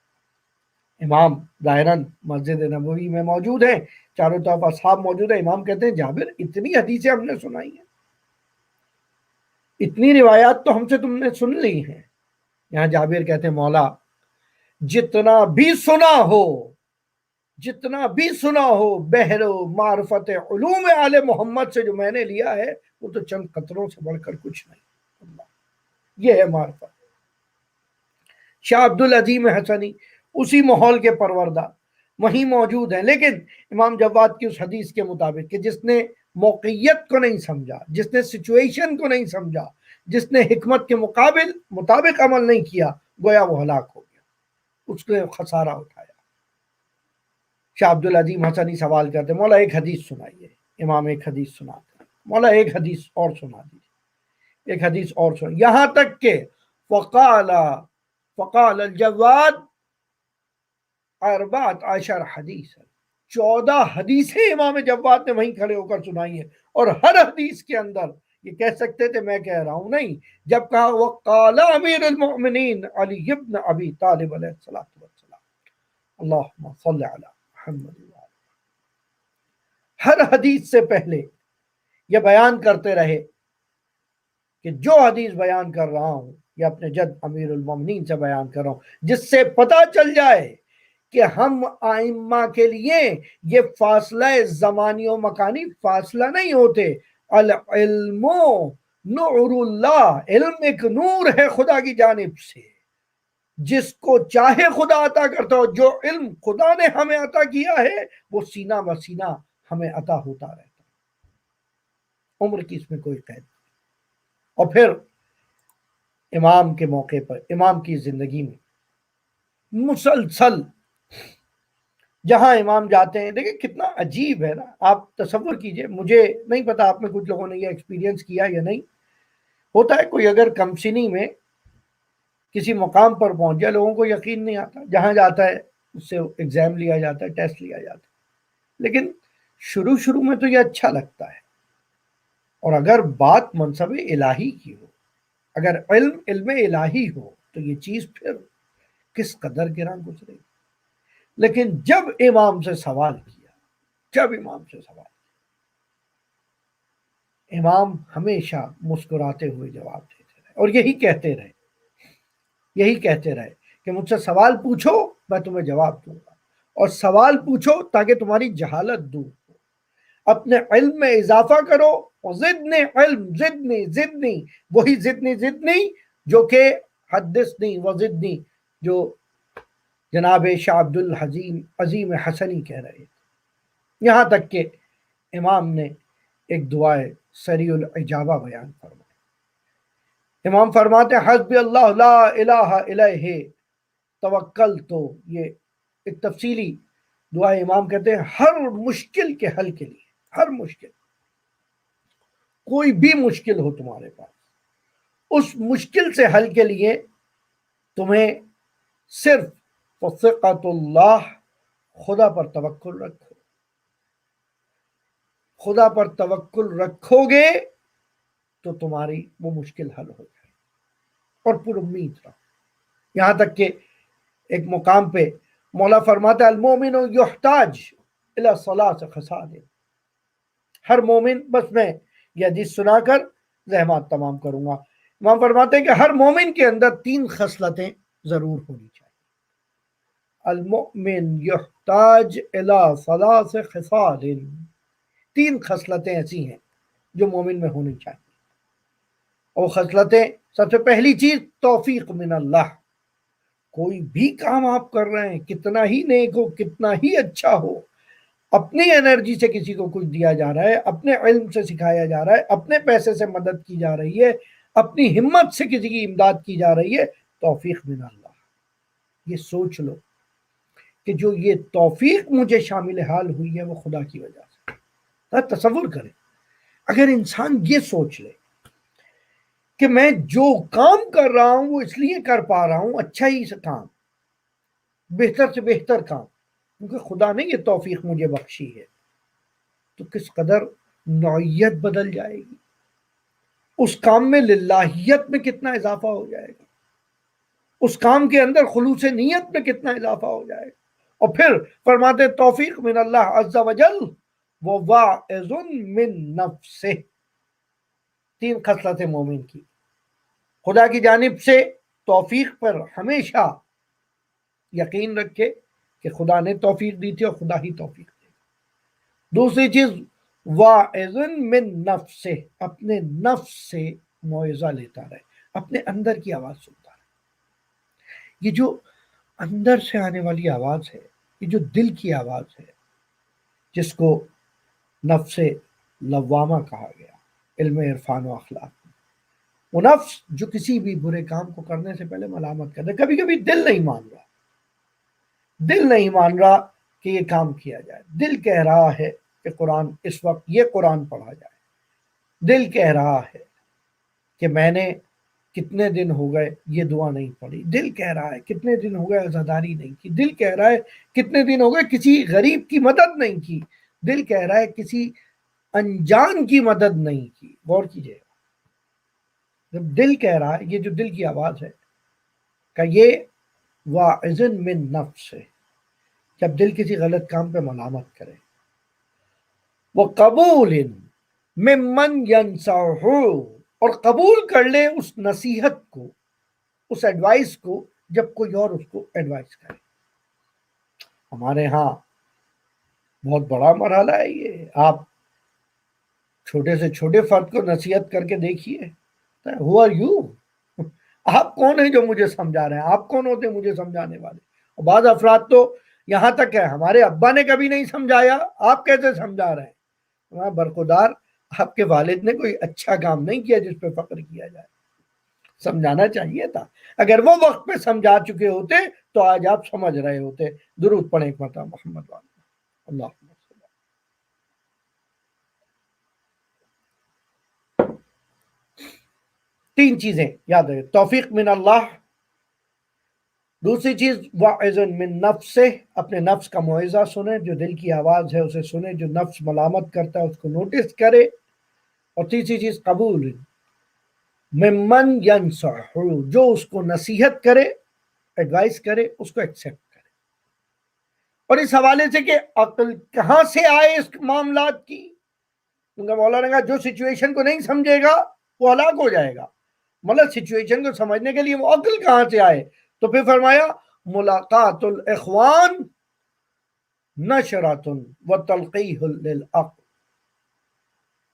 امام ظاہراً مسجد نبوی میں موجود ہیں، چاروں طرف اصحاب موجود ہیں، امام کہتے ہیں جابر اتنی حدیثیں ہم نے سنائی ہیں، اتنی روایات تو ہم سے تم نے سن لی ہیں۔ یہاں جابر کہتے ہیں مولا جتنا بھی سنا ہو بحر و معرفت علوم آل محمد سے جو میں نے لیا ہے وہ تو چند قطروں سے بڑھ کر کچھ نہیں۔ اللہ، یہ ہے معرفت۔ شاہ عبد العظیم حسنی اسی ماحول کے پروردہ وہیں موجود ہیں، لیکن امام جواد کی اس حدیث کے مطابق کہ جس نے موقعیت کو نہیں سمجھا، جس نے سچویشن کو نہیں سمجھا، جس نے حکمت کے مطابق عمل نہیں کیا، گویا وہ ہلاک ہو گیا، اس نے خسارہ اٹھایا۔ شاہ عبد العظیم حسنی سوال کرتے مولا ایک حدیث سنائیے، امام ایک حدیث سناتے مولا ایک حدیث اور سنا دیجیے، ایک حدیث اور سنا، یہاں تک کہ فقال الجواد 14 حدیث، 14 حدیثیں امام جواد نے وہیں کھڑے ہو کر سنائی ہیں، اور ہر حدیث کے اندر یہ کہہ سکتے تھے میں کہہ رہا ہوں نہیں. جب کہا وقال امیر المؤمنین علی ابن ابی طالب علیہ السلام اللہم صلی علی محمد. ہر حدیث سے پہلے یہ بیان کرتے رہے کہ جو حدیث بیان کر رہا ہوں یہ اپنے جد امیر المومنین سے بیان کر رہا ہوں، جس سے پتہ چل جائے کہ ہم ائمہ کے لیے یہ فاصلہ زمانی و مکانی فاصلہ نہیں ہوتے. العلم نور اللہ، علم ایک نور ہے خدا کی جانب سے، جس کو چاہے خدا عطا کرتا ہو. جو علم خدا نے ہمیں عطا کیا ہے وہ سینہ بسینہ ہمیں عطا ہوتا رہتا، عمر کی اس میں کوئی قید. اور پھر امام کے موقع پر، امام کی زندگی میں مسلسل جہاں امام جاتے ہیں، دیکھیں کتنا عجیب ہے نا. آپ تصور کیجئے، مجھے نہیں پتا آپ میں کچھ لوگوں نے یہ ایکسپیرینس کیا یا نہیں. ہوتا ہے کوئی اگر کمسنی میں کسی مقام پر پہنچ جائے، لوگوں کو یقین نہیں آتا، جہاں جاتا ہے اس سے ایگزام لیا جاتا ہے، ٹیسٹ لیا جاتا ہے. لیکن شروع میں تو یہ اچھا لگتا ہے. اور اگر بات منصب الہی کی ہو، اگر علم الہی ہو تو یہ چیز پھر کس قدر گراں گزرے. لیکن جب امام سے سوال کیا، امام ہمیشہ مسکراتے ہوئے جواب دیتے رہے اور یہی کہتے رہے کہ مجھ سے سوال پوچھو میں تمہیں جواب دوں گا، اور سوال پوچھو تاکہ تمہاری جہالت دور ہو. اپنے علم میں اضافہ کرو، اور زدنی علم، زدنی وہی زدنی جو کہ حدثنی وزدنی جو جناب شاہ عبد الحزیم عظیم حسنی کہہ رہے تھے. یہاں تک کہ امام نے ایک دعائے سریع العجابہ بیان فرمائی. امام فرماتے ہیں حسبی اللہ لا الہ الیہ توکل. تو یہ ایک تفصیلی دعائے امام کہتے ہیں ہر مشکل کے حل کے لیے، ہر مشکل، کوئی بھی مشکل ہو تمہارے پاس، اس مشکل سے حل کے لیے تمہیں صرف فثقۃ اللہ، خدا پر توکل رکھو. خدا پر توکل رکھو گے تو تمہاری وہ مشکل حل ہو جائے، اور پر امید رہو. یہاں تک کہ ایک مقام پہ مولا فرماتا ہے المومن یحتاج الی ثلاث خصال. ہر مومن، بس میں یہ حدیث سنا کر زحمات تمام کروں گا. امام فرماتے ہیں کہ ہر مومن کے اندر 3 خصلتیں ضرور ہونی چاہیے. المؤمن یحتاج الی ثلاث خصال، 3 خصلتیں ایسی ہیں جو مومن میں ہونی چاہیے. اور خصلتیں، سب سے پہلی چیز توفیق من اللہ. کوئی بھی کام آپ کر رہے ہیں، کتنا ہی نیک ہو، کتنا ہی اچھا ہو، اپنی انرجی سے کسی کو کچھ دیا جا رہا ہے، اپنے علم سے سکھایا جا رہا ہے، اپنے پیسے سے مدد کی جا رہی ہے، اپنی ہمت سے کسی کی امداد کی جا رہی ہے، توفیق من اللہ. یہ سوچ لو کہ جو یہ توفیق مجھے شامل حال ہوئی ہے وہ خدا کی وجہ سے. تصور کریں اگر انسان یہ سوچ لے کہ میں جو کام کر رہا ہوں وہ اس لیے کر پا رہا ہوں، اچھا ہی سے کام، بہتر سے بہتر کام، کیونکہ خدا نے یہ توفیق مجھے بخشی ہے، تو کس قدر نوعیت بدل جائے گی. اس کام میں للہیت میں کتنا اضافہ ہو جائے گا، اس کام کے اندر خلوص نیت میں کتنا اضافہ ہو جائے گا. اور پھر فرماتے توفیق من اللہ عز وجل وواعظ من نفسہ. 3 خصلتیں مومن کی، خدا کی جانب سے توفیق پر ہمیشہ یقین رکھے کہ خدا نے توفیق دی تھی اور خدا ہی توفیق دے. دوسری چیز واعظ من نفسہ، اپنے نفس سے موعظہ لیتا رہے، اپنے اندر کی آواز سنتا رہے. یہ جو اندر سے آنے والی آواز ہے، یہ جو دل کی آواز ہے، جس کو نفس لوامہ کہا گیا علم عرفان و اخلاق. وہ نفس جو کسی بھی برے کام کو کرنے سے پہلے ملامت کرتا ہے. کبھی کبھی دل نہیں مان رہا کہ یہ کام کیا جائے. دل کہہ رہا ہے کہ قرآن اس وقت یہ قرآن پڑھا جائے. دل کہہ رہا ہے کہ میں نے کتنے دن ہو گئے یہ دعا نہیں پڑھی. دل کہہ رہا ہے کتنے دن ہو گئے عزاداری نہیں کی. دل کہہ رہا ہے کتنے دن ہو گئے کسی غریب کی مدد نہیں کی. دل کہہ رہا ہے کسی انجان کی مدد نہیں کی. غور کیجیے، دل کہہ رہا ہے، یہ جو دل کی آواز ہے کہ یہ واعظن من نفس ہے، جب دل کسی غلط کام پہ ملامت کرے، وہ قبول ممن ینصحہ، اور قبول کر لے اس نصیحت کو، اس ایڈوائس کو، جب کوئی اور اس کو ایڈوائس کرے۔ ہمارے ہاں بہت بڑا مرحلہ ہے یہ، آپ چھوٹے سے چھوٹے فرد کو نصیحت کر کے دیکھیے، ہو آر یو، آپ کون ہیں جو مجھے سمجھا رہے ہیں، آپ کون ہوتے ہیں مجھے سمجھانے والے؟ اور بعض افراد تو یہاں تک ہے ہمارے ابا نے کبھی نہیں سمجھایا، آپ کیسے سمجھا رہے ہیں؟ برخودار، آپ کے والد نے کوئی اچھا کام نہیں کیا جس پہ فخر کیا جائے، سمجھانا چاہیے تھا، اگر وہ وقت پہ سمجھا چکے ہوتے تو آج آپ سمجھ رہے ہوتے۔ درود پڑھیں ایک مرتبہ محمد اللہ۔ تین چیزیں یاد رکھیں، توفیق من اللہ، دوسری چیز واعظن من نفس سے، اپنے نفس کا موعظہ سنیں، جو دل کی آواز ہے اسے سنیں، جو نفس ملامت کرتا ہے اس کو نوٹس کرے، اور تیسری چیز قبول ممن ینصح، جو اس کو نصیحت کرے، ایڈوائس کرے، اس کو ایکسیپٹ کرے۔ اور اس حوالے سے کہ عقل کہاں سے آئے اس معاملات کی، کیونکہ مولانا نے کہا جو سچویشن کو نہیں سمجھے گا وہ ہلاک ہو جائے گا، مطلب سچویشن کو سمجھنے کے لیے وہ عقل کہاں سے آئے؟ تو پھر فرمایا ملاقات الاخوان نشرۃ وتلقیح للعقل،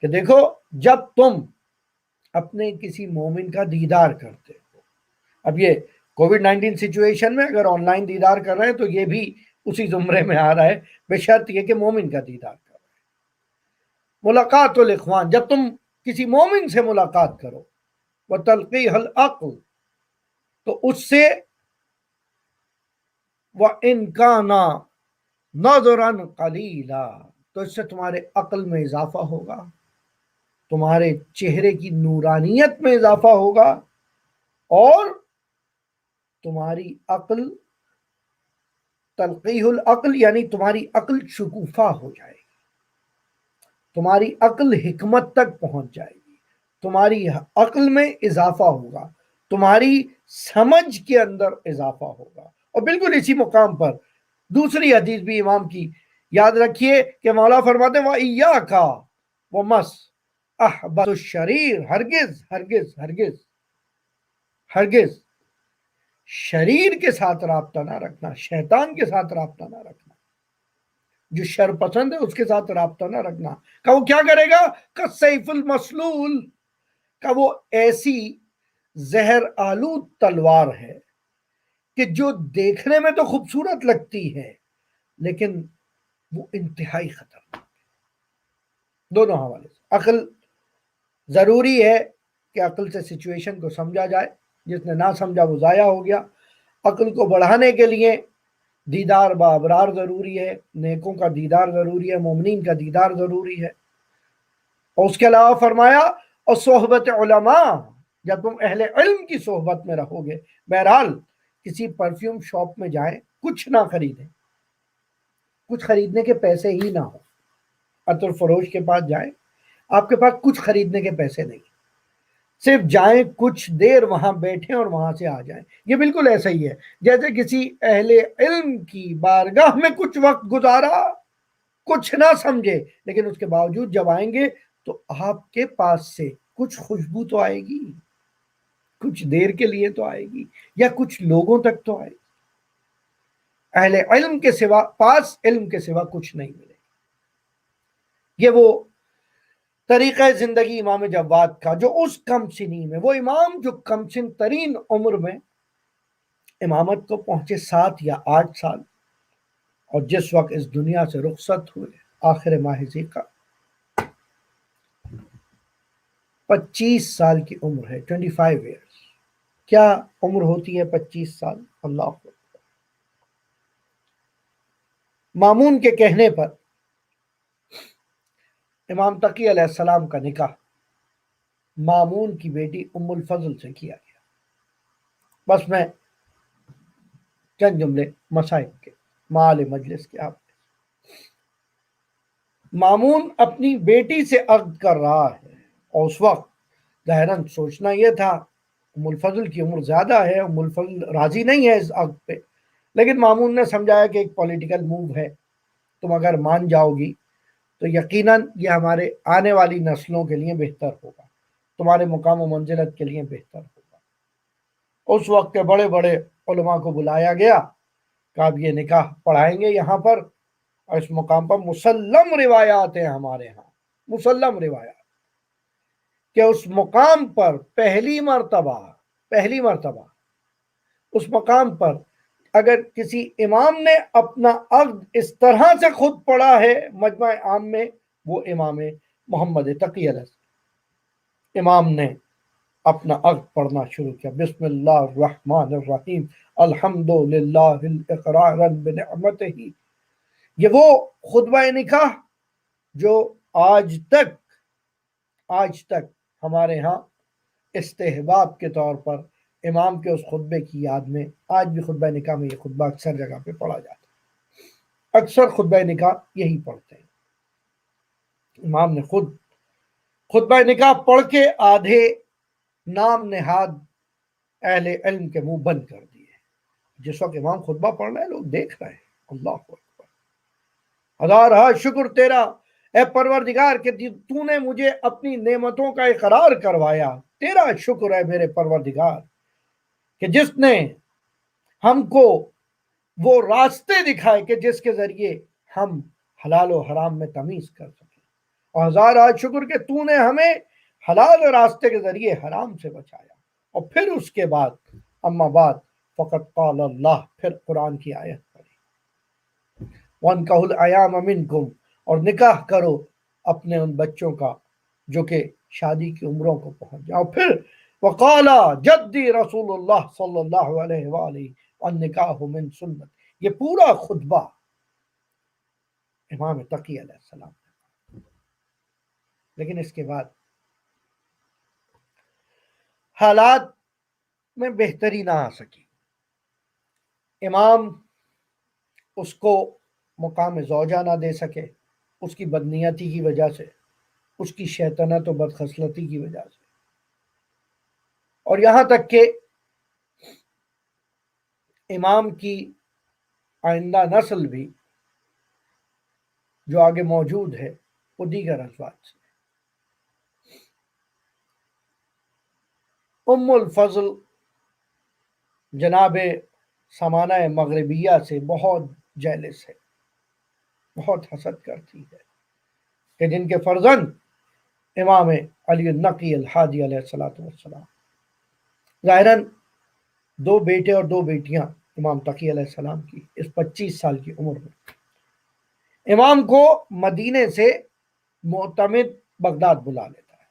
کہ دیکھو جب تم اپنے کسی مومن کا دیدار کرتے ہو، اب یہ کووڈ-19 سچویشن میں اگر آن لائن دیدار کر رہے ہیں تو یہ بھی اسی زمرے میں آ رہا ہے، بشرط یہ کہ مومن کا دیدار کر رہے ہیں۔ ملاقات الاخوان، جب تم کسی مومن سے ملاقات کرو، وتلقیح العقل، تو اس سے وَإِنْ كَانَ نَظْرًا قَلِيلًا، تو اس سے تمہارے عقل میں اضافہ ہوگا، تمہارے چہرے کی نورانیت میں اضافہ ہوگا، اور تمہاری عقل تلقیح العقل یعنی تمہاری عقل شکوفا ہو جائے گی، تمہاری عقل حکمت تک پہنچ جائے گی، تمہاری عقل میں اضافہ ہوگا، تمہاری سمجھ کے اندر اضافہ ہوگا۔ اور بالکل اسی مقام پر دوسری حدیث بھی امام کی یاد رکھیے کہ مولا فرماتے ہیں وَإِيَّاكَ وَمَسْأَحْبَةُ الشَّرِيرِ، ہرگز ہرگز ہرگز ہرگز شریر کے ساتھ رابطہ نہ رکھنا، شیطان کے ساتھ رابطہ نہ رکھنا، جو شر پسند ہے اس کے ساتھ رابطہ نہ رکھنا۔ کہ وہ کیا کرے گا؟ کالسیف المسلول، کہ وہ ایسی زہر آلود تلوار ہے کہ جو دیکھنے میں تو خوبصورت لگتی ہے لیکن وہ انتہائی خطرناک ہے۔ دونوں حوالے سے عقل ضروری ہے کہ عقل سے سچویشن کو سمجھا جائے، جس نے نہ سمجھا وہ ضائع ہو گیا۔ عقل کو بڑھانے کے لیے دیدار با ابرار ضروری ہے، نیکوں کا دیدار ضروری ہے، مومنین کا دیدار ضروری ہے، اور اس کے علاوہ فرمایا اور صحبت علماء، جب تم اہل علم کی صحبت میں رہو گے۔ بہرحال کسی پرفیوم شاپ میں جائیں، کچھ نہ خریدیں، کچھ خریدنے کے پیسے ہی نہ ہو، عطر فروش کے پاس جائیں، آپ کے پاس کچھ خریدنے کے پیسے نہیں، صرف جائیں، کچھ دیر وہاں بیٹھیں اور وہاں سے آ جائیں۔ یہ بالکل ایسا ہی ہے جیسے کسی اہل علم کی بارگاہ میں کچھ وقت گزارا، کچھ نہ سمجھے، لیکن اس کے باوجود جب آئیں گے تو آپ کے پاس سے کچھ خوشبو تو آئے گی، کچھ دیر کے لیے تو آئے گی، یا کچھ لوگوں تک تو آئے گی۔ اہل علم کے سوا، پاس علم کے سوا کچھ نہیں ملے۔ یہ وہ طریقہ زندگی امام جواد کا، جو اس کم سنی میں، وہ امام جو کم سن ترین عمر میں امامت کو پہنچے 7 یا 8 سال، اور جس وقت اس دنیا سے رخصت ہوئے آخر ماہ ذی کا 25 سال کی عمر ہے، 25 ایئرس۔ کیا عمر ہوتی ہے 25 سال؟ اللہ اکبر۔ مامون کے کہنے پر امام تقی علیہ السلام کا نکاح مامون کی بیٹی ام الفضل سے کیا گیا۔ بس میں چند جملے مسائل کے مال مجلس کے آپ، مامون اپنی بیٹی سے عقد کر رہا ہے، اور اس وقت ظاہراً سوچنا یہ تھا ام الفضل کی عمر زیادہ ہے، ام الفضل راضی نہیں ہے اس عقد پہ، لیکن مامون نے سمجھایا کہ ایک پولیٹیکل موو ہے، تم اگر مان جاؤ گی تو یقیناً یہ ہمارے آنے والی نسلوں کے لیے بہتر ہوگا، تمہارے مقام و منزلت کے لیے بہتر ہوگا۔ اس وقت کے بڑے بڑے علماء کو بلایا گیا کہ آپ یہ نکاح پڑھائیں گے یہاں پر، اور اس مقام پر مسلم روایات ہیں ہمارے ہاں، مسلم روایات کہ اس مقام پر پہلی مرتبہ اس مقام پر اگر کسی امام نے اپنا عقد اس طرح سے خود پڑھا ہے مجمع عام میں، وہ امام محمد تقی علیہ امام نے اپنا عقد پڑھنا شروع کیا، بسم اللہ الرحمن الرحیم الحمد للہ اقرارا بنعمتہ۔ یہ وہ خطبہ نکاح جو آج تک ہمارے ہاں استحباب کے طور پر امام کے اس خطبے کی یاد میں آج بھی خطبہ نکاح میں یہ خطبہ اکثر جگہ پہ پڑھا جاتا ہے، اکثر خطبہ نکاح یہی پڑھتے ہیں۔ امام نے خود خطبہ نکاح پڑھ کے آدھے نام نہاد اہل علم کے منہ بند کر دیے۔ جس وقت امام خطبہ پڑھ رہے ہیں لوگ دیکھ رہے ہیں، اللہ اکبر، ہزارہا شکر تیرا اے پروردگار کہ تو نے مجھے اپنی نعمتوں کا اقرار کروایا، تیرا شکر ہے میرے پروردگار کہ جس نے ہم کو وہ راستے دکھائے کہ جس کے ذریعے ہم حلال و حرام میں تمیز کر سکیں، اور ہزارہا شکر کہ تو نے ہمیں حلال راستے کے ذریعے حرام سے بچایا۔ اور پھر اس کے بعد اما بعد فقط قال اللہ، پھر قرآن کی آیت پڑھی، وَانْكَحُوا الْأَيَامَ مِنْكُمْ، اور نکاح کرو اپنے ان بچوں کا جو کہ شادی کی عمروں کو پہنچ جائیں۔ اور پھر وقال جدی رسول اللہ صلی اللہ علیہ وآلہ النکاح من سنت، یہ پورا خطبہ امام تقی علیہ السلام۔ لیکن اس کے بعد حالات میں بہتری نہ آ سکی، امام اس کو مقام زوجہ نہ دے سکے، اس کی بدنیتی کی وجہ سے، اس کی شیطنت و بدخصلتی کی وجہ سے، اور یہاں تک کہ امام کی آئندہ نسل بھی جو آگے موجود ہے وہ دیگر ازواج سے۔ ام الفضل جناب سمانہ مغربیہ سے بہت جیلس ہے، بہت حسد کرتی ہے کہ جن کے فرزند امام علی النقی الحادی علیہ السلام، ظاہراً 2 بیٹے اور 2 بیٹیاں امام تقی علیہ السلام کی اس 25 سال کی عمر میں، امام کو مدینے سے معتمد بغداد بلا لیتا ہے۔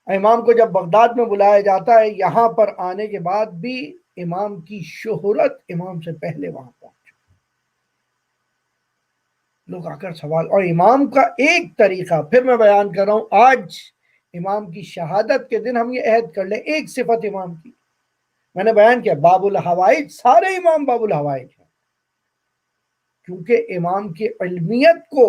امام کو جب بغداد میں بلایا جاتا ہے، یہاں پر آنے کے بعد بھی امام کی شہرت امام سے پہلے وہاں پہنچ، لوگ آ کر سوال، اور امام کا ایک طریقہ پھر میں بیان کر رہا ہوں، آج امام کی شہادت کے دن ہم یہ عہد کر لیں، ایک صفت امام کی میں نے بیان کیا، باب الحوائج، سارے امام باب الحوائج ہیں، کیونکہ امام کی علمیت کو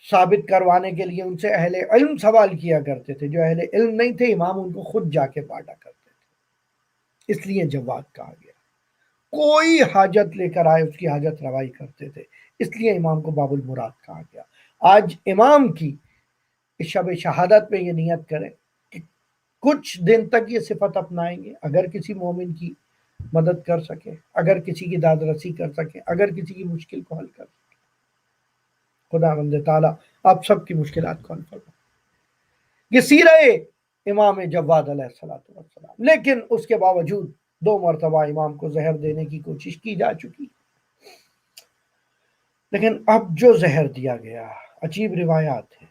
ثابت کروانے کے لیے ان سے اہل علم سوال کیا کرتے تھے، جو اہل علم نہیں تھے امام ان کو خود جا کے بانٹا کرتے تھے، اس لیے جواد کہا گیا، کوئی حاجت لے کر آئے اس کی حاجت روائی کرتے تھے، اس لیے امام کو باب المراد کہا گیا۔ آج امام کی اس شب شہادت میں یہ نیت کریں کہ کچھ دن تک یہ صفت اپنائیں گے، اگر کسی مومن کی مدد کر سکے، اگر کسی کی داد رسی کر سکے، اگر کسی کی مشکل کو حل کر سکے، خدا بند تعالیٰ آپ سب کی مشکلات کو حل فرمائے۔ یہ سیرہ امام جواد علیہ السلام، لیکن اس کے باوجود 2 مرتبہ امام کو زہر دینے کی کوشش کی جا چکی، لیکن اب جو زہر دیا گیا، عجیب روایات ہے،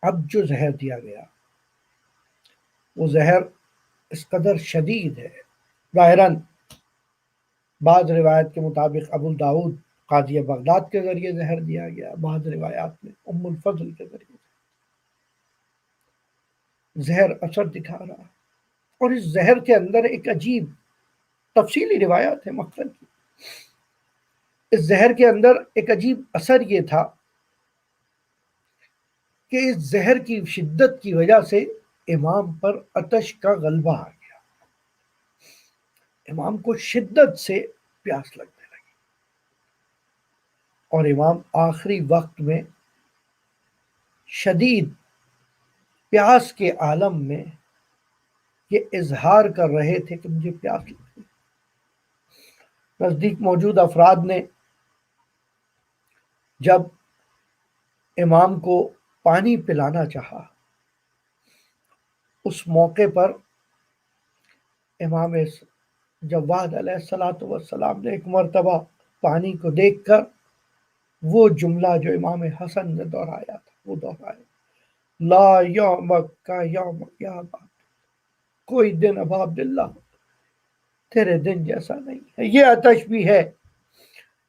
اب جو زہر دیا گیا وہ زہر اس قدر شدید ہے، ظاہراً بعض روایت کے مطابق ابو داؤد قاضی بغداد کے ذریعے زہر دیا گیا، بعض روایات میں ام الفضل کے ذریعے زہر اثر دکھا رہا، اور اس زہر کے اندر ایک عجیب تفصیلی روایات ہے مقتل کی، اس زہر کے اندر ایک عجیب اثر یہ تھا کہ اس زہر کی شدت کی وجہ سے امام پر عطش کا غلبہ آ گیا، امام کو شدت سے پیاس لگنے لگی، اور امام آخری وقت میں شدید پیاس کے عالم میں یہ اظہار کر رہے تھے کہ مجھے پیاس لگی۔ نزدیک موجود افراد نے جب امام کو پانی پلانا چاہا، اس موقع پر امام جواد علیہ السلام نے ایک مرتبہ پانی کو دیکھ کر وہ جملہ جو امام حسن نے دہرایا تھا وہ دہرایا، لا یومک کا یوم یا بات، کوئی دن ابا عبداللہ تیرے دن جیسا نہیں ہے۔ یہ آتش بھی ہے،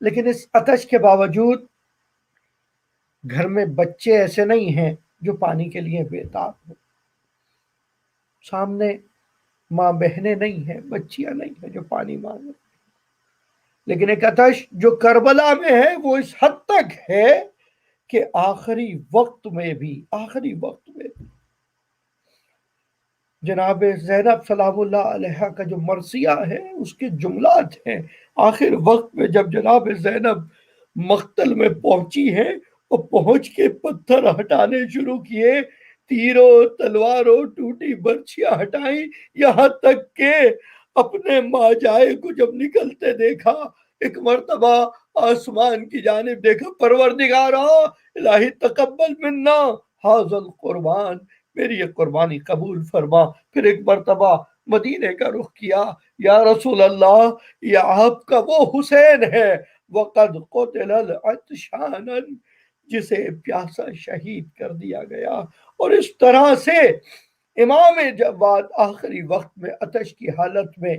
لیکن اس آتش کے باوجود گھر میں بچے ایسے نہیں ہیں جو پانی کے لیے بےتاب ہوں، سامنے ماں بہنیں نہیں ہیں، بچیاں نہیں ہیں جو پانی مانگیں، لیکن ایک آتش جو کربلا میں ہے وہ اس حد تک ہے کہ آخری وقت میں بھی جناب زینب سلام اللہ علیہ کا جو مرثیہ ہے اس کے جملات ہیں، آخر وقت میں جب جناب زینب مقتل میں پہنچی ہیں اور پہنچ کے پتھر ہٹانے شروع کیے، تیروں تلواروں ٹوٹی برچیاں ہٹائیں، یہاں تک کہ اپنے ماجائے کو جب نکلتے دیکھا، ایک مرتبہ آسمان کی جانب دیکھا، پروردگارا الہی تقبل منا حاضر القربان، میری یہ قربانی قبول فرما۔ پھر ایک مرتبہ مدینے کا رخ کیا، یا رسول اللہ یہ آپ کا وہ حسین ہے، وقد قتل العطشان، جسے پیاسا شہید کر دیا گیا۔ اور اس طرح سے امام جواد آخری وقت میں عطش کی حالت میں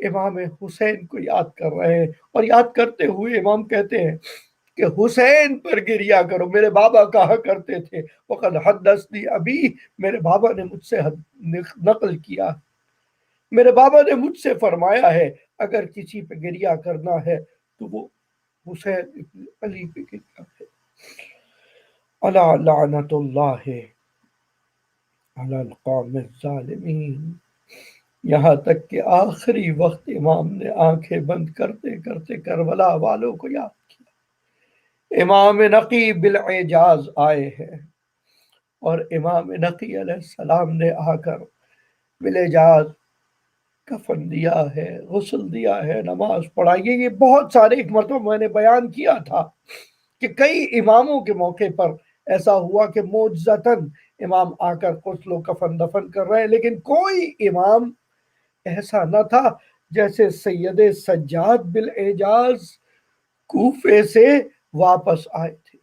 امام حسین کو یاد کر رہے ہیں، اور یاد کرتے ہوئے امام کہتے ہیں کہ حسین پر گریا کرو، میرے بابا کہا کرتے تھے، وقد حدثنی ابی، میرے بابا نے مجھ سے نقل کیا، میرے بابا نے مجھ سے فرمایا ہے اگر کسی پہ گریا کرنا ہے تو وہ حسین ابن علی پہ گریا ہے۔ الا لعنت اللہ علی القوم الظالمین۔ یہاں تک کہ آخری وقت امام نے آنکھیں بند کرتے کرتے کربلا والوں کو یاد کیا۔ امام نقی بالاعجاز آئے ہیں، اور امام نقی علیہ السلام نے آ کر بالاعجاز کفن دیا ہے، غسل دیا ہے، نماز پڑھائی۔ یہ بہت سارے، ایک مرتبہ میں نے بیان کیا تھا کہ کئی اماموں کے موقع پر ایسا ہوا کہ معجزتاً امام آ کر غسل و کفن دفن کر رہے ہیں، لیکن کوئی امام ایسا نہ تھا۔ جیسے سید سجاد بالاعجاز کوفے سے واپس آئے تھے،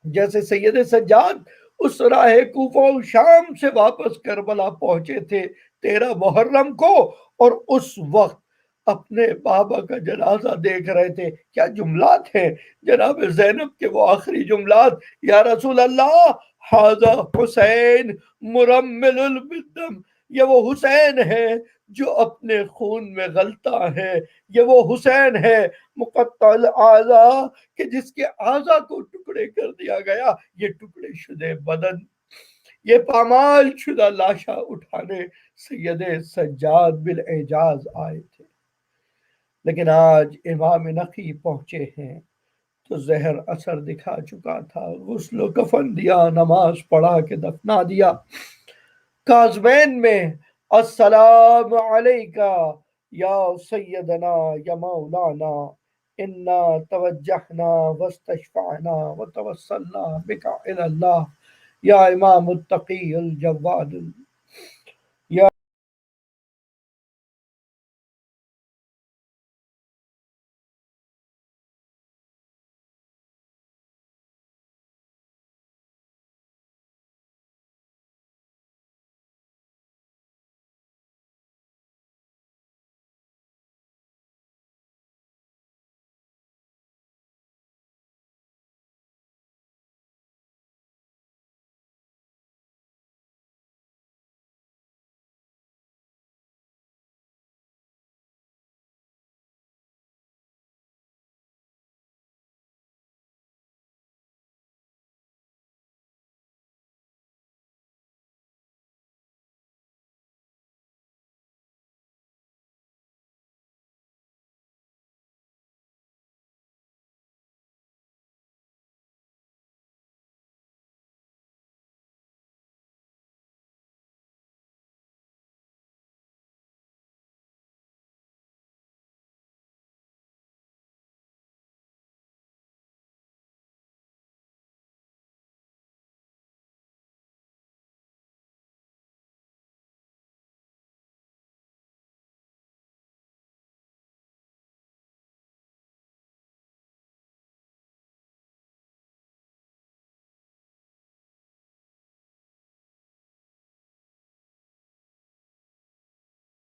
جیسے سید سجاد اس راہ کوفہ و شام سے واپس کربلا پہنچے تھے 13 محرم کو، اور اس وقت اپنے بابا کا جنازہ دیکھ رہے تھے۔ کیا جملات ہیں جناب زینب کے، وہ آخری جملات، یا رسول اللہ ھذا حسین مرمل بالدم، یہ وہ حسین ہے جو اپنے خون میں غلتا ہے، یہ وہ حسین ہے مقطع الاعضاء کہ جس کے اعضاء کو ٹکڑے کر دیا گیا۔ یہ ٹکڑے شدہ بدن، یہ پامال شدہ لاشا اٹھانے سید سجاد بالاعجاز آئے تھے، لیکن آج امام نقی پہنچے ہیں تو زہر اثر دکھا چکا تھا، غسل و کفن دیا، نماز پڑھا کے دفنا دیا۔ کاظمین میں السلام علیکہ یا سیدنا یا مولانا انا توجہنا واستشفعنا وتوسلنا بک الی اللہ یا امام التقی الجواد یا